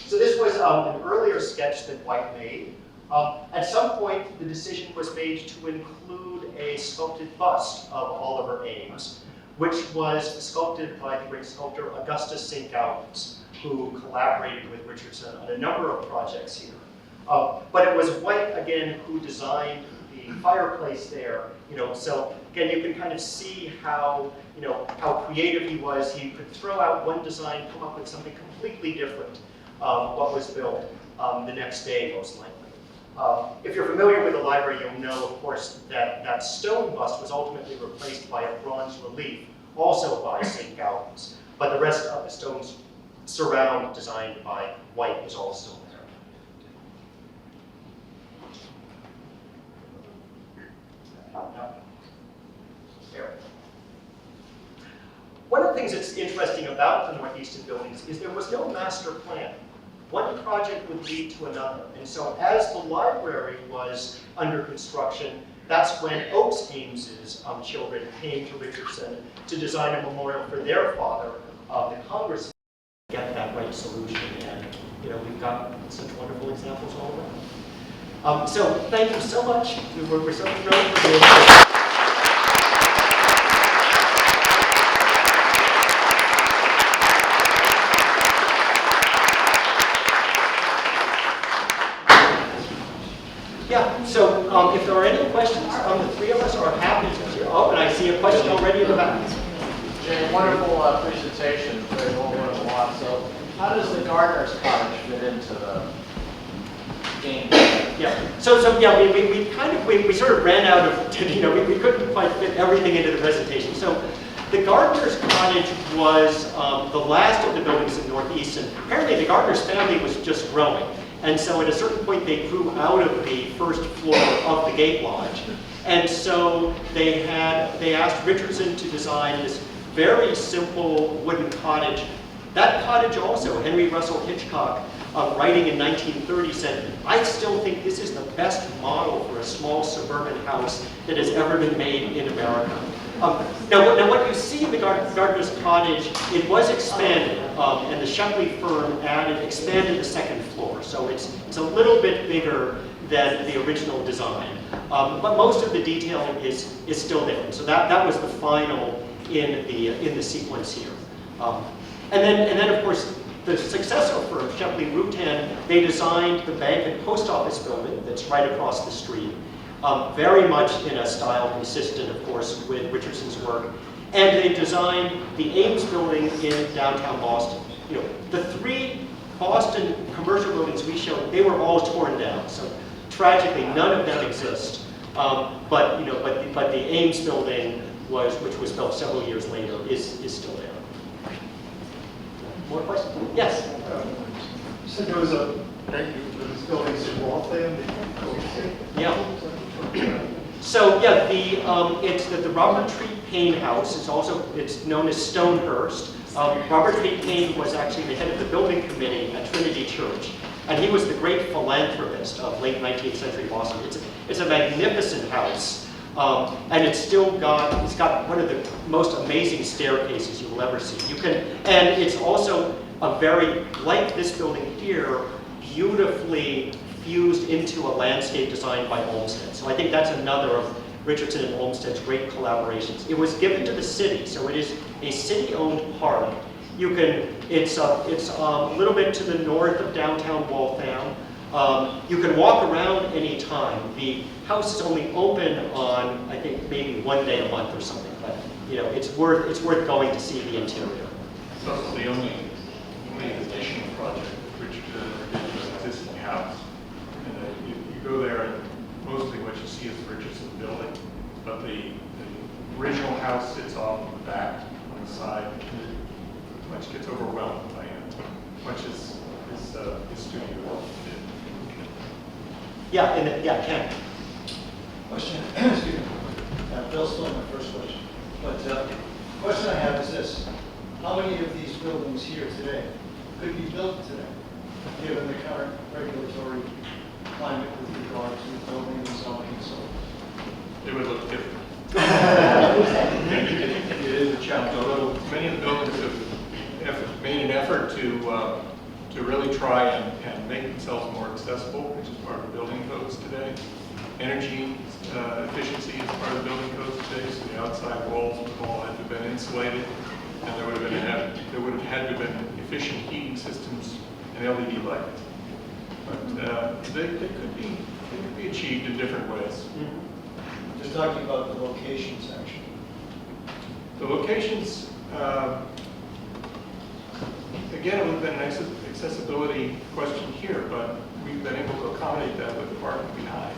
Speaker 3: So this was an earlier sketch that White made. At some point, the decision was made to include a sculpted bust of Oliver Ames, which was sculpted by the great sculptor Augustus St. Gaudens, who collaborated with Richardson on a number of projects here. But it was White, again, who designed the fireplace there. You know, so again, you can kind of see how, you know, how creative he was. He could throw out one design, come up with something completely different, what was built the next day, most likely. If you're familiar with the library, you'll know, of course, that that stone bust was ultimately replaced by a bronze relief, also by St. Gaudens. But the rest of the stones surround, designed by White, is all still there. There. One of the things that's interesting about the North Easton buildings is there was no master plan. One project would lead to another. And so as the library was under construction, that's when Oakes Ames's children came to Richardson to design a memorial for their father, the congressman, to get that right solution. And, you know, we've got such wonderful examples all around. So thank you so much. We're so thrilled for you. in the back.
Speaker 5: Jay, wonderful presentation, very well learned a lot. So how does the gardener's cottage fit into the game?
Speaker 3: Yeah. So yeah, we sort of ran out of, we couldn't quite fit everything into the presentation. So the gardener's cottage was the last of the buildings in North Easton. Apparently the gardener's family was just growing. And so at a certain point they grew out of the first floor of the gate lodge. And so they asked Richardson to design this very simple wooden cottage. That cottage also, Henry Russell Hitchcock, writing in 1930, said, "I still think this is the best model for a small suburban house that has ever been made in America." Now what you see in the gardener's cottage, it was expanded, and the Shepley firm expanded the second floor. So it's a little bit bigger than the original design. But most of the detail is still there. So that was the final in the sequence here. And then of course, the successor firm, Shepley Rutan, they designed the bank and post office building that's right across the street. Very much in a style consistent, of course, with Richardson's work. And they designed the Ames building in downtown Boston. The three Boston commercial buildings we showed, they were all torn down. So tragically, none of them exist. But the Ames building which was built several years later, is still there. More questions? Yes.
Speaker 4: You said there was this building's in Waltham.
Speaker 3: Yeah. So yeah, it's the Robert Treat Payne House. It's known as Stonehurst. Robert Treat Payne was actually the head of the building committee at Trinity Church, and he was the great philanthropist of late 19th century Boston. It's a magnificent house. And it's got one of the most amazing staircases you will ever see. And it's also like this building here, beautifully fused into a landscape designed by Olmsted. So I think that's another of Richardson and Olmsted's great collaborations. It was given to the city, so it is a city-owned park. It's a little bit to the north of downtown Waltham. You can walk around any time. The house is only open on, I think, maybe one day a month or something. But it's worth going to see the interior.
Speaker 6: It's also the only additional project which did to an existing house. And you go there, and mostly what you see is the Richardson building, but the original house sits off in the back on the side, which gets overwhelmed by much as his studio did.
Speaker 3: Yeah, Ken.
Speaker 4: Question, excuse me. Bill stole my first question. But the question I have is this. How many of these buildings here today could be built today, given the current regulatory climate with regard to building and zoning and so forth?
Speaker 6: It would look different. It is a challenge, although many of the buildings have made an effort to really try and make themselves more accessible, which is part of the building codes today. Energy efficiency is part of the building codes today, so the outside walls would all have to have been insulated, and there would have had to have been efficient heating systems and LED lights. But they could be achieved in different ways.
Speaker 4: Just talking about the locations, actually.
Speaker 6: The locations, again, it would have been an accessibility question here, but we've been able to accommodate that with the parking behind.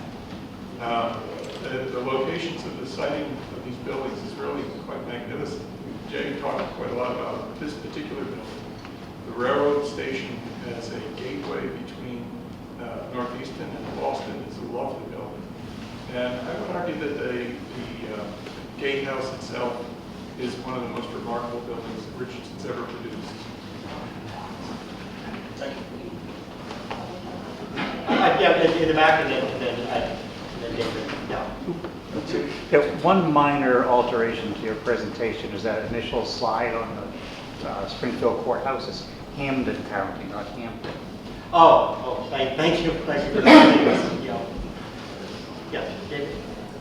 Speaker 6: The locations of the siting of these buildings is really quite magnificent. Jay talked quite a lot about this particular building. The railroad station has a gateway between North Easton and Boston. It's a lovely building. And I would argue that the gatehouse itself is one of the most remarkable buildings that Richardson's ever produced.
Speaker 4: Thank you.
Speaker 3: Yeah, in the back, and then David. Yeah.
Speaker 7: Yeah, one minor alteration to your presentation is that initial slide on the Springfield Courthouse is Hamden County, not Hampton.
Speaker 3: Thank you for that. Yeah. David.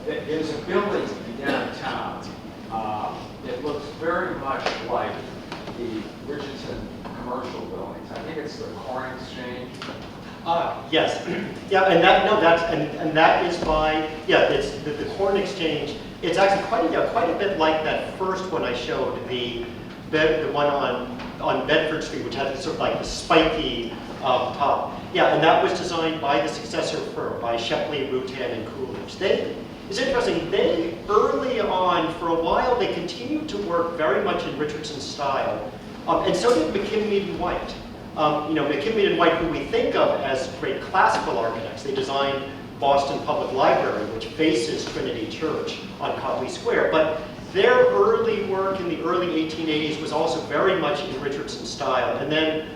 Speaker 5: There's a building downtown that looks very much like the Richardson commercial buildings. I think it's the Corn Exchange.
Speaker 3: Yes. Yeah, and that is by, it's the Corn Exchange It's actually quite a bit like that first one I showed, the one on Bedford Street, which had sort of like the spiky top. Yeah, and that was designed by the successor firm, by Shepley, Rutan, and Coolidge. It's interesting, they early on, for a while, they continued to work very much in Richardson style, and so did McKim, and White. McKim, and White, who we think of as great classical architects. They designed Boston Public Library, which faces Trinity Church on Copley Square. But their early work in the early 1880s was also very much in Richardson style. And then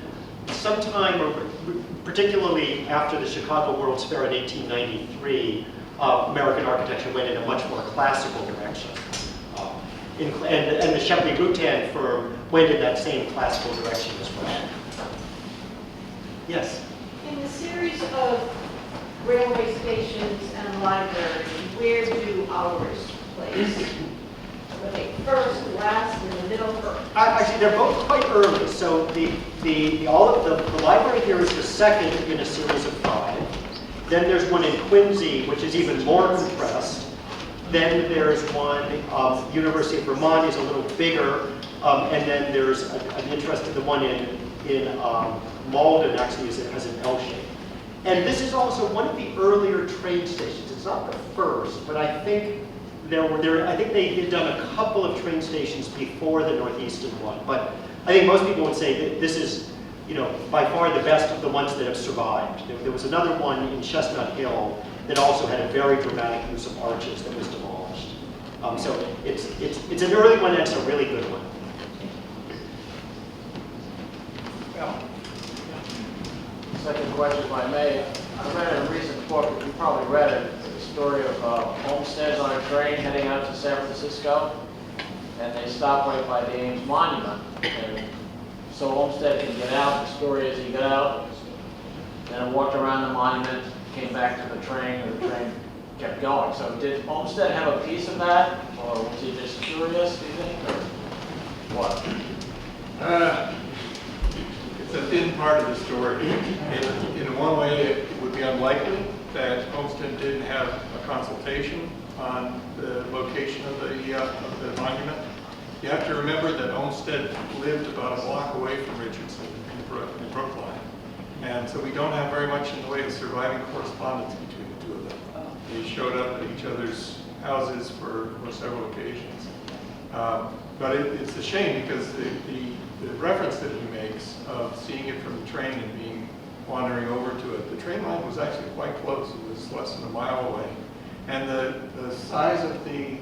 Speaker 3: sometime, particularly after the Chicago World's Fair in 1893, American architecture went in a much more classical direction. And the Shepley Rutan firm went in that same classical direction as well. Yes?
Speaker 8: In the series of railway stations and libraries, where do ours place? Are they first, last, in the middle?
Speaker 3: Actually, they're both quite early. So the library here is the second in a series of 5. Then there's one in Quincy, which is even more compressed. Then there's one, University of Vermont is a little bigger, and then there's an interesting, the one in Malden actually has an L shape. And this is also one of the earlier train stations. It's not the first, but I think I think they had done a couple of train stations before the North Easton one. But I think most people would say that this is, by far the best of the ones that have survived. There was another one in Chestnut Hill that also had a very dramatic use of arches that was demolished. So it's an early one and it's a really good one.
Speaker 9: Second question, if I may. I read in a recent book, you probably read it, the story of homesteads on a train heading out to San Francisco, and they stop right by the Ames Monument. And so Olmsted can get out. The story is he got out, then walked around the monument, came back to the train, and the train kept going. So did Olmsted have a piece of that, or was he just curious, do you think, or what?
Speaker 6: It's a thin part of the story. In one way, it would be unlikely that Olmsted didn't have a consultation on the location of the monument. You have to remember that Olmsted lived about a block away from Richardson in Brookline. And so we don't have very much in the way of surviving correspondence between the two of them. They showed up at each other's houses for several occasions. But it's a shame because the reference that he makes of seeing it from the train and wandering over to it, the train line was actually quite close. It was less than a mile away. And the size of the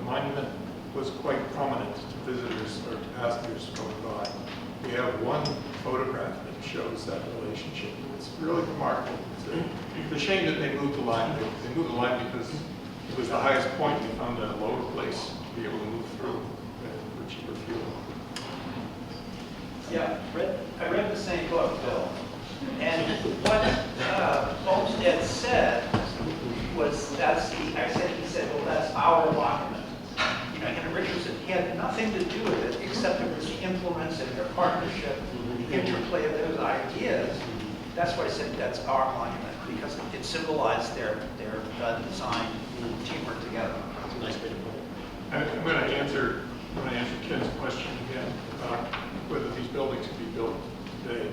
Speaker 6: monument was quite prominent to visitors or to passengers going by. We have one photograph that shows that relationship. It's really remarkable. It's a shame that they moved the line. They moved the line because it was the highest point. They found a lower place to be able to move through for cheaper fuel.
Speaker 1: Yeah, I read the same book, Bill. And what Olmsted said was, he said, well, that's our monument. Henry Richardson, he had nothing to do with it except it was the implements and their partnership, the interplay of those ideas. That's why I said that's our monument, because it symbolized their design teamwork together.
Speaker 3: That's a nice way to put it.
Speaker 6: I'm going to answer Ken's question again about whether these buildings could be built today.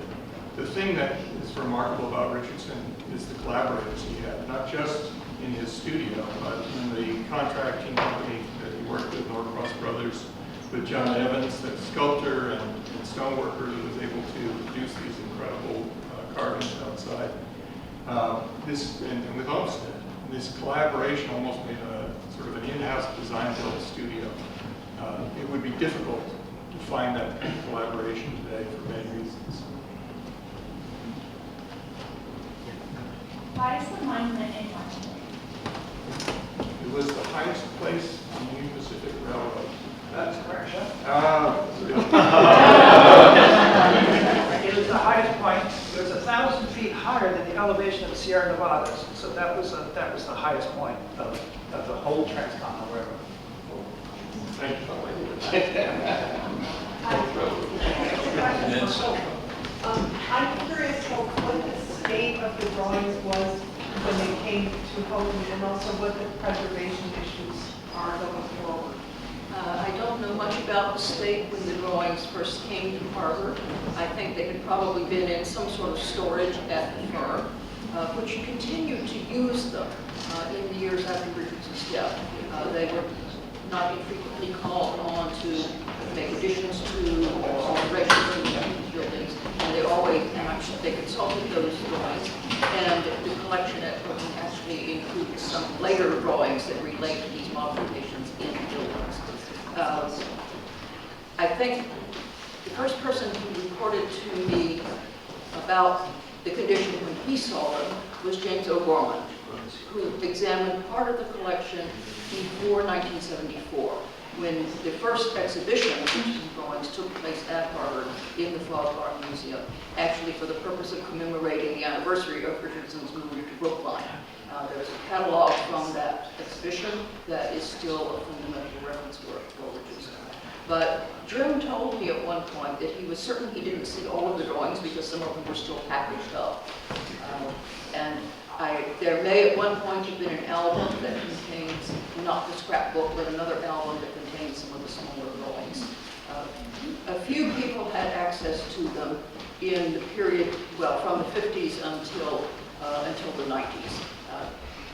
Speaker 6: The thing that is remarkable about Richardson is the collaborators he had, not just in his studio, but in the contracting company that he worked with, Norcross Brothers, with John Evans, the sculptor and stoneworker who was able to produce these incredible carvings outside. And with Olmsted, this collaboration almost made a sort of an in-house design-built studio. It would be difficult to find that kind of collaboration today for many reasons.
Speaker 10: Why is the monument in Washington?
Speaker 6: It was the highest place on the Union Pacific Railroad.
Speaker 1: That's correct.
Speaker 6: It
Speaker 1: was the highest point. It was 1,000 feet higher than the elevation of the Sierra Nevadas. So that was the highest point of the whole transcontinental railroad.
Speaker 6: Thank you.
Speaker 8: I'm curious what the state of the drawings was when they came to Houghton, and also what the preservation issues
Speaker 10: are going forward. I don't know much about the state when the drawings first came to Harvard. I think they had probably been in some sort of storage at the firm, but you continued to use them in the years after Richardson's death. They were not infrequently called on to make additions to or alterations to the buildings, and they always, they consulted those drawings, and the collection at Brooklyn actually includes some later drawings that relate to these modifications in buildings. I think the first person who reported to me about the condition when he saw them was James O'Gorman, who examined part of the collection before 1974, when the first exhibition of Richardson drawings took place at Harvard in the Frog Art Museum, actually for the purpose of commemorating the anniversary of Richardson's move to Brookline. There's a catalog from that exhibition that is still a fundamental reference work for Richardson. But Jim told me at one point that he was certain he didn't see all of the drawings because some of them were still packaged up. There may at one point have been an album that contains, not the scrapbook, but another album that contains some of the smaller drawings. A few people had access to them in the period, well, from the 50s until the 90s.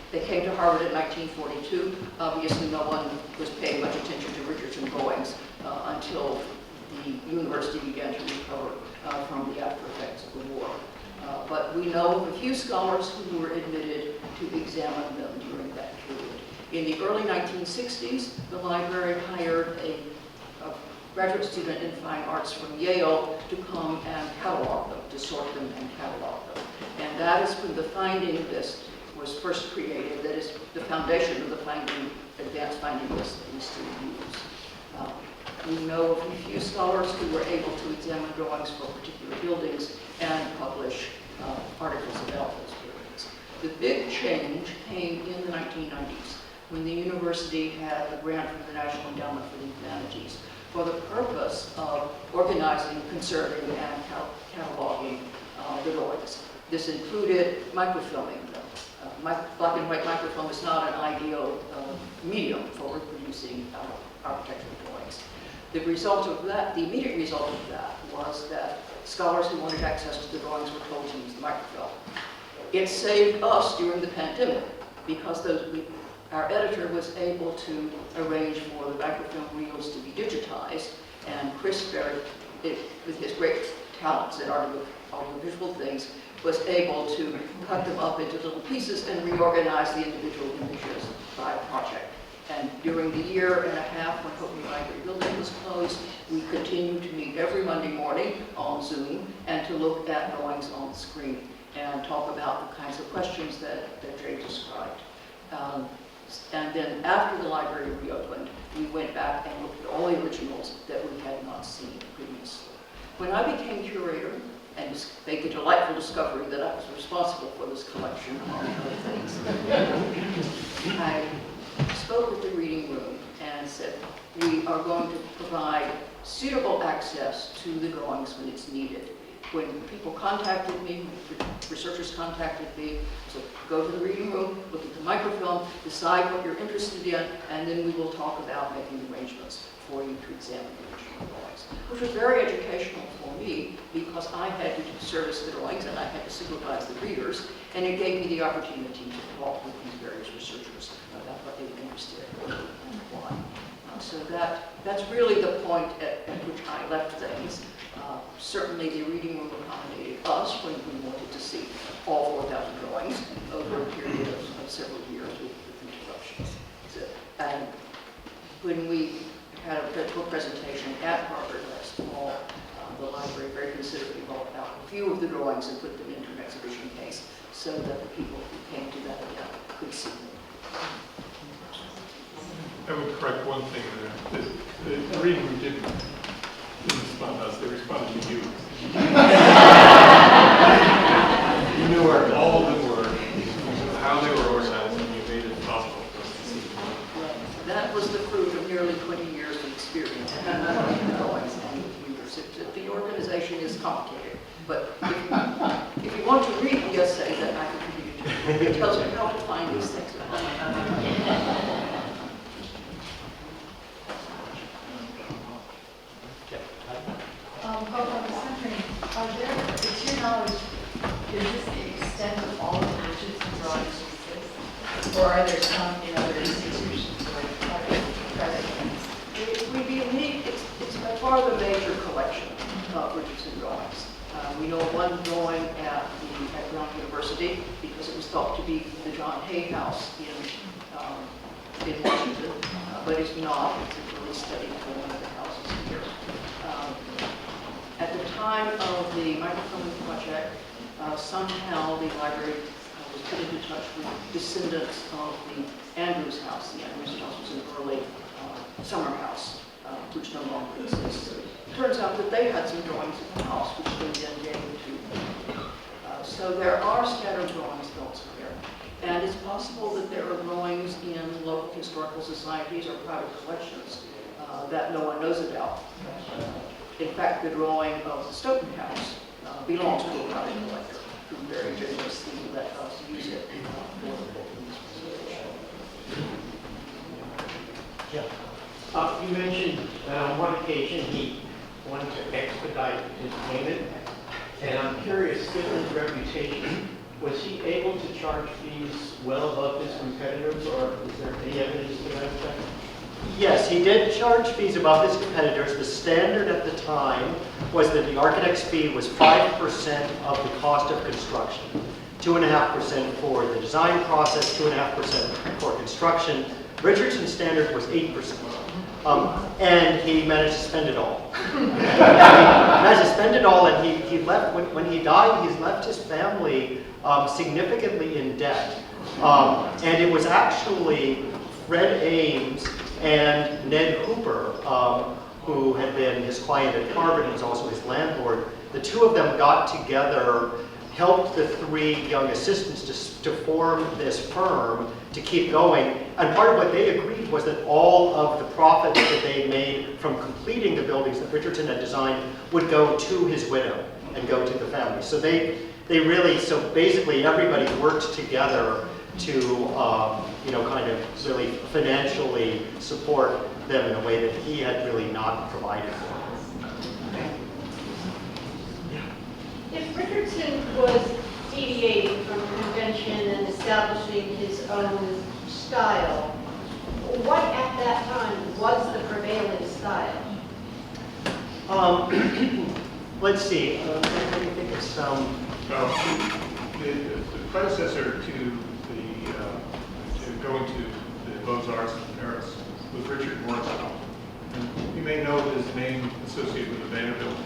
Speaker 10: They came to Harvard in 1942. Obviously, no one was paying much attention to Richardson drawings until the university began to recover from the after effects of the war. But we know of a few scholars who were admitted to examine them during that period. In the early 1960s, the library hired a graduate student in fine arts from Yale to come and catalog them, to sort them and catalog them. And that is when the finding list was first created. That is the foundation of the advanced finding list that we still use. We know of a few scholars who were able to examine drawings for particular buildings and publish articles about those buildings. The big change came in the 1990s when the university had a grant from the National Endowment for the Humanities for the purpose of organizing, conserving, and cataloging the drawings. This included microfilming them. Black and white microfilm is not an ideal medium for reproducing architectural drawings. The result of that, the immediate result of that, was that scholars who wanted access to the drawings were told to use the microfilm. It saved us during the pandemic because our editor was able to arrange for the microfilm reels to be digitized, and Chris Berry, with his great talents in audiovisual things, was able to cut them up into little pieces and reorganize the individual images by project. And during the year and a half when Hope Mayo Library building was closed, we continued to meet every Monday morning on Zoom and to look at drawings on the screen and talk about the kinds of questions that Jay described. And then after the library reopened, we went back and looked at all the originals that we had not seen previously. When I became curator and made the delightful discovery that I was responsible for this collection, among other things, I spoke with the reading room and said, we are going to provide suitable access to the drawings when it's needed. When people contacted me, researchers contacted me, so go to the reading room, look at the microfilm, decide what you're interested in, and then we will talk about making arrangements for you to examine the original drawings, which was very educational for me because I had to service the drawings and I had to supervise the readers, and it gave me the opportunity to talk with these various researchers about what they were interested in and why. So that's really the point at which I left things. Certainly the reading room accommodated us when we wanted to see all 4,000 drawings over a period of several years with interruptions. So, and when we had a presentation at Harvard last fall, the library very considerately brought out a few of the drawings and put them into an exhibition case so that the people who came to that event could see them.
Speaker 6: I would correct one thing there. The reading room didn't respond to us, they responded to you. You knew where all of them were, how they were organized, and you made it possible for us to see them.
Speaker 10: That was the fruit of nearly 20 years of experience and drawings and readers. The organization is complicated, but if you want to read the essay that I contributed to, it tells you how to find these things.
Speaker 11: Are there, to your knowledge, is this the extent of all of the Richardson drawings exist? Or are there some in other institutions like private ones?
Speaker 10: We believe it's by far the major collection of Richardson drawings. We know one drawing at Brown University because it was thought to be the John Hay House in Washington, but it's not. It's a really studied for one of the houses here. At the time of the microfilming project, somehow the library was put into touch with descendants of the Andrews House. The Andrews House was an early summer house, which no longer exists. It turns out that they had some drawings of the house, which they then gave to. So there are scattered drawings elsewhere. And it's possible that there are drawings in local historical societies or private collections that no one knows about. In fact, the drawing of the Stoughton House belongs to a private collector who very generously let us use it for the book.
Speaker 3: Yeah. You mentioned on one occasion he wanted to expedite his payment, and I'm curious, given his reputation, was he able to charge fees well above his competitors, or is there any evidence to that effect? Yes, he did charge fees above his competitors. The standard at the time was that the architect's fee was 5% of the cost of construction, 2.5% for the design process, 2.5% for construction. Richardson's standard was 8%. And he managed to spend it all. He managed to spend it all, and he left, when he died, he's left his family significantly in debt. And it was actually Fred Ames and Ned Hooper, who had been his client at Harvard and was also his landlord. The two of them got together, helped the three young assistants to form this firm to keep going. And part of what they agreed was that all of the profits that they made from completing the buildings that Richardson had designed would go to his widow and go to the family. So they really, so basically everybody worked together to, kind of really financially support them in a way that he had really not provided for.
Speaker 8: If Richardson was deviating from convention and establishing his own style, what at that time was the prevailing style?
Speaker 3: Let's see. Let me think of some.
Speaker 6: The predecessor to going to the Beaux-Arts in Paris was Richard Morrisson. And you may know his name associated with the Vanderbilt.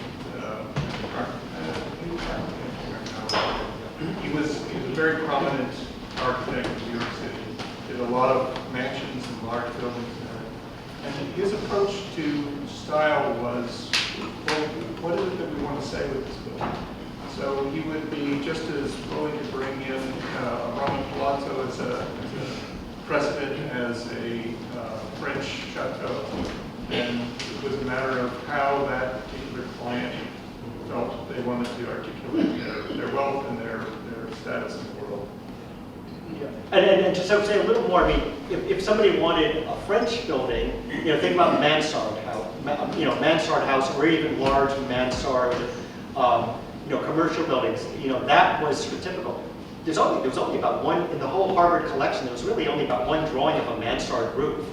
Speaker 6: He was a very prominent architect in New York City. Did a lot of mansions and large buildings there. And his approach to style was, well, what is it that we want to say with this building? So he would be just as willing to bring in a Roman palazzo as a precedent as a French chateau. And it was a matter of how that particular client felt they wanted to articulate their wealth and their status in the world.
Speaker 3: Yeah. And to say a little more, I mean, if somebody wanted a French building, think about mansard house, mansard house, or even large mansard, commercial buildings. That was sort of typical. There was only about one in the whole Harvard collection. There was really only about one drawing of a mansard roof,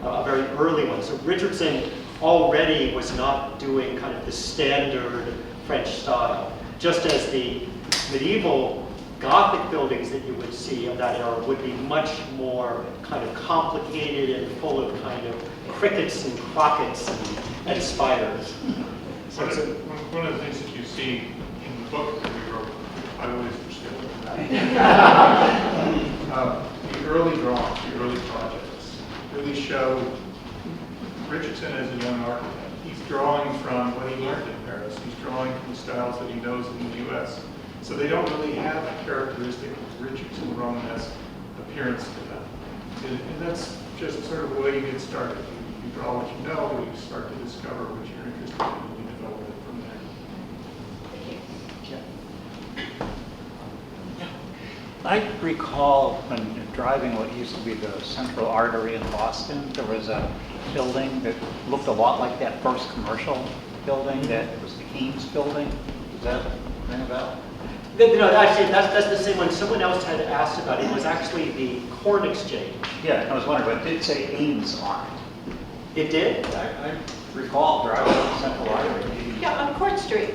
Speaker 3: a very early one. So Richardson already was not doing kind of the standard French style, just as the medieval Gothic buildings that you would see of that era would be much more kind of complicated and full of kind of crickets and crockets and spiders.
Speaker 6: So one of the things that you see in the book that we wrote, by the way, is for still. The early drawings, the early projects really show Richardson as a young architect. He's drawing from what he learned in Paris. He's drawing from the styles that he knows in the U.S. So they don't really have a characteristic Richardson Romanesque appearance to them. And that's just sort of the way you get started. You draw what you know, you start to discover what you're interested in, and you develop it from there.
Speaker 7: I recall when driving what used to be the Central Artery in Boston, there was a building that looked a lot like that first commercial building, that it was the Ames building. Is that ring a bell?
Speaker 3: No, actually, that's the same one. Someone else had asked about it. It was actually the Corn Exchange.
Speaker 7: Yeah, I was wondering, but it did say Ames on it.
Speaker 3: It did?
Speaker 7: I recall driving to the Central Artery.
Speaker 8: Yeah, on Court Street.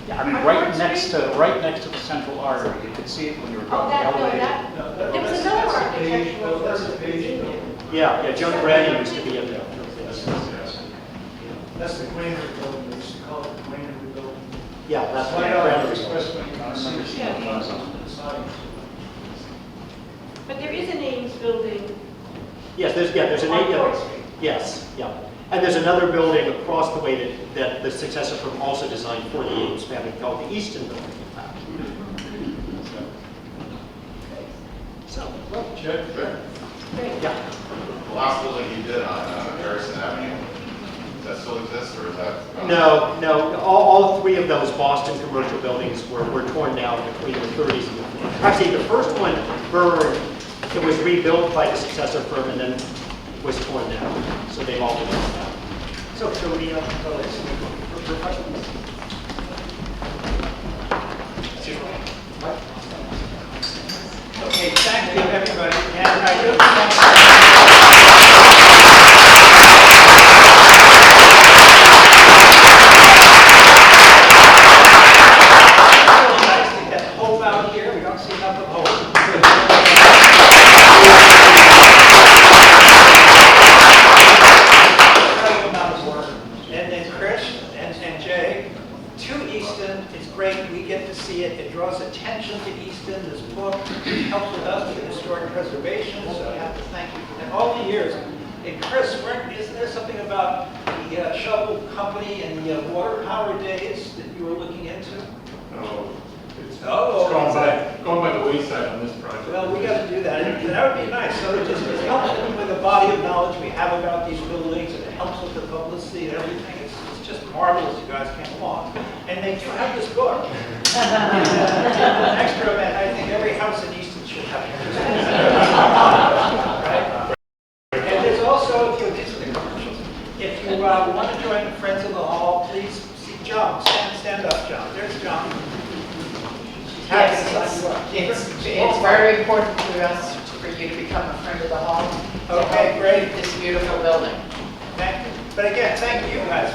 Speaker 7: Yeah, I mean,
Speaker 8: On
Speaker 7: right
Speaker 8: Court
Speaker 7: next
Speaker 8: Street?
Speaker 7: to the Central Artery. You could see it when you were
Speaker 8: Oh,
Speaker 7: going
Speaker 8: that, no,
Speaker 7: elevated.
Speaker 8: that,
Speaker 4: No,
Speaker 8: there was
Speaker 4: that's-
Speaker 8: another
Speaker 4: that's a page-
Speaker 8: architectural
Speaker 4: well, that's a
Speaker 8: firm
Speaker 4: page
Speaker 8: in
Speaker 4: building.
Speaker 8: there.
Speaker 3: Yeah, John Brandon used to be in there.
Speaker 4: That's the Granary building, they used to call it the Granary building.
Speaker 3: Yeah, that's
Speaker 4: Right
Speaker 3: what
Speaker 4: out of
Speaker 3: Brandon
Speaker 4: the
Speaker 3: was.
Speaker 4: expressway, you can see it
Speaker 8: Yeah.
Speaker 4: from the side.
Speaker 8: But there is an Ames building
Speaker 3: Yes, there's an
Speaker 8: on
Speaker 3: eight.
Speaker 8: Court Street.
Speaker 3: Yes, yeah. And there's another building across the way that the successor firm also designed for the Ames family called the Easton building, in fact. So, well,
Speaker 4: Check.
Speaker 8: Great.
Speaker 3: yeah.
Speaker 12: The last building you did on Harrison Avenue, does that still exist, or is that?
Speaker 3: No, all three of those Boston commercial buildings were torn down between the 30s and the 40s. Actually, the first one burned, it was rebuilt by the successor firm and then was torn down. So they've all been torn down. So, shall we go for questions?
Speaker 1: Okay, thank you, everybody. And I really want It's really nice to get Hope out here. We don't see enough of Hope. Incredible amount of work. And then Chris and Jay, to Easton, it's great. We get to see it. It draws attention to Easton. This book helps with us with historic preservation, so I have to thank you for that. All the years. And Chris, isn't there something about the shovel company and the water power days that you were looking into?
Speaker 6: No, it's
Speaker 1: Oh,
Speaker 6: going by the wayside on this project.
Speaker 1: well, we got to do that, and that would be nice, so it just it helps with the body of knowledge we have about these buildings, and it helps with the publicity and everything, it's just marvelous you guys came along. And they do have this book. An extra event, I think every house in Easton should have this. Right? And there's also, these are the commercials, if you want to join the Friends of the Hall, please see John, stand up, John, there's John. Happy to sign you up.
Speaker 11: It's very important to us for you to become a friend of the hall. to
Speaker 1: Okay,
Speaker 11: help
Speaker 1: great.
Speaker 11: keep This beautiful building.
Speaker 1: Thank you. But again, thank you guys.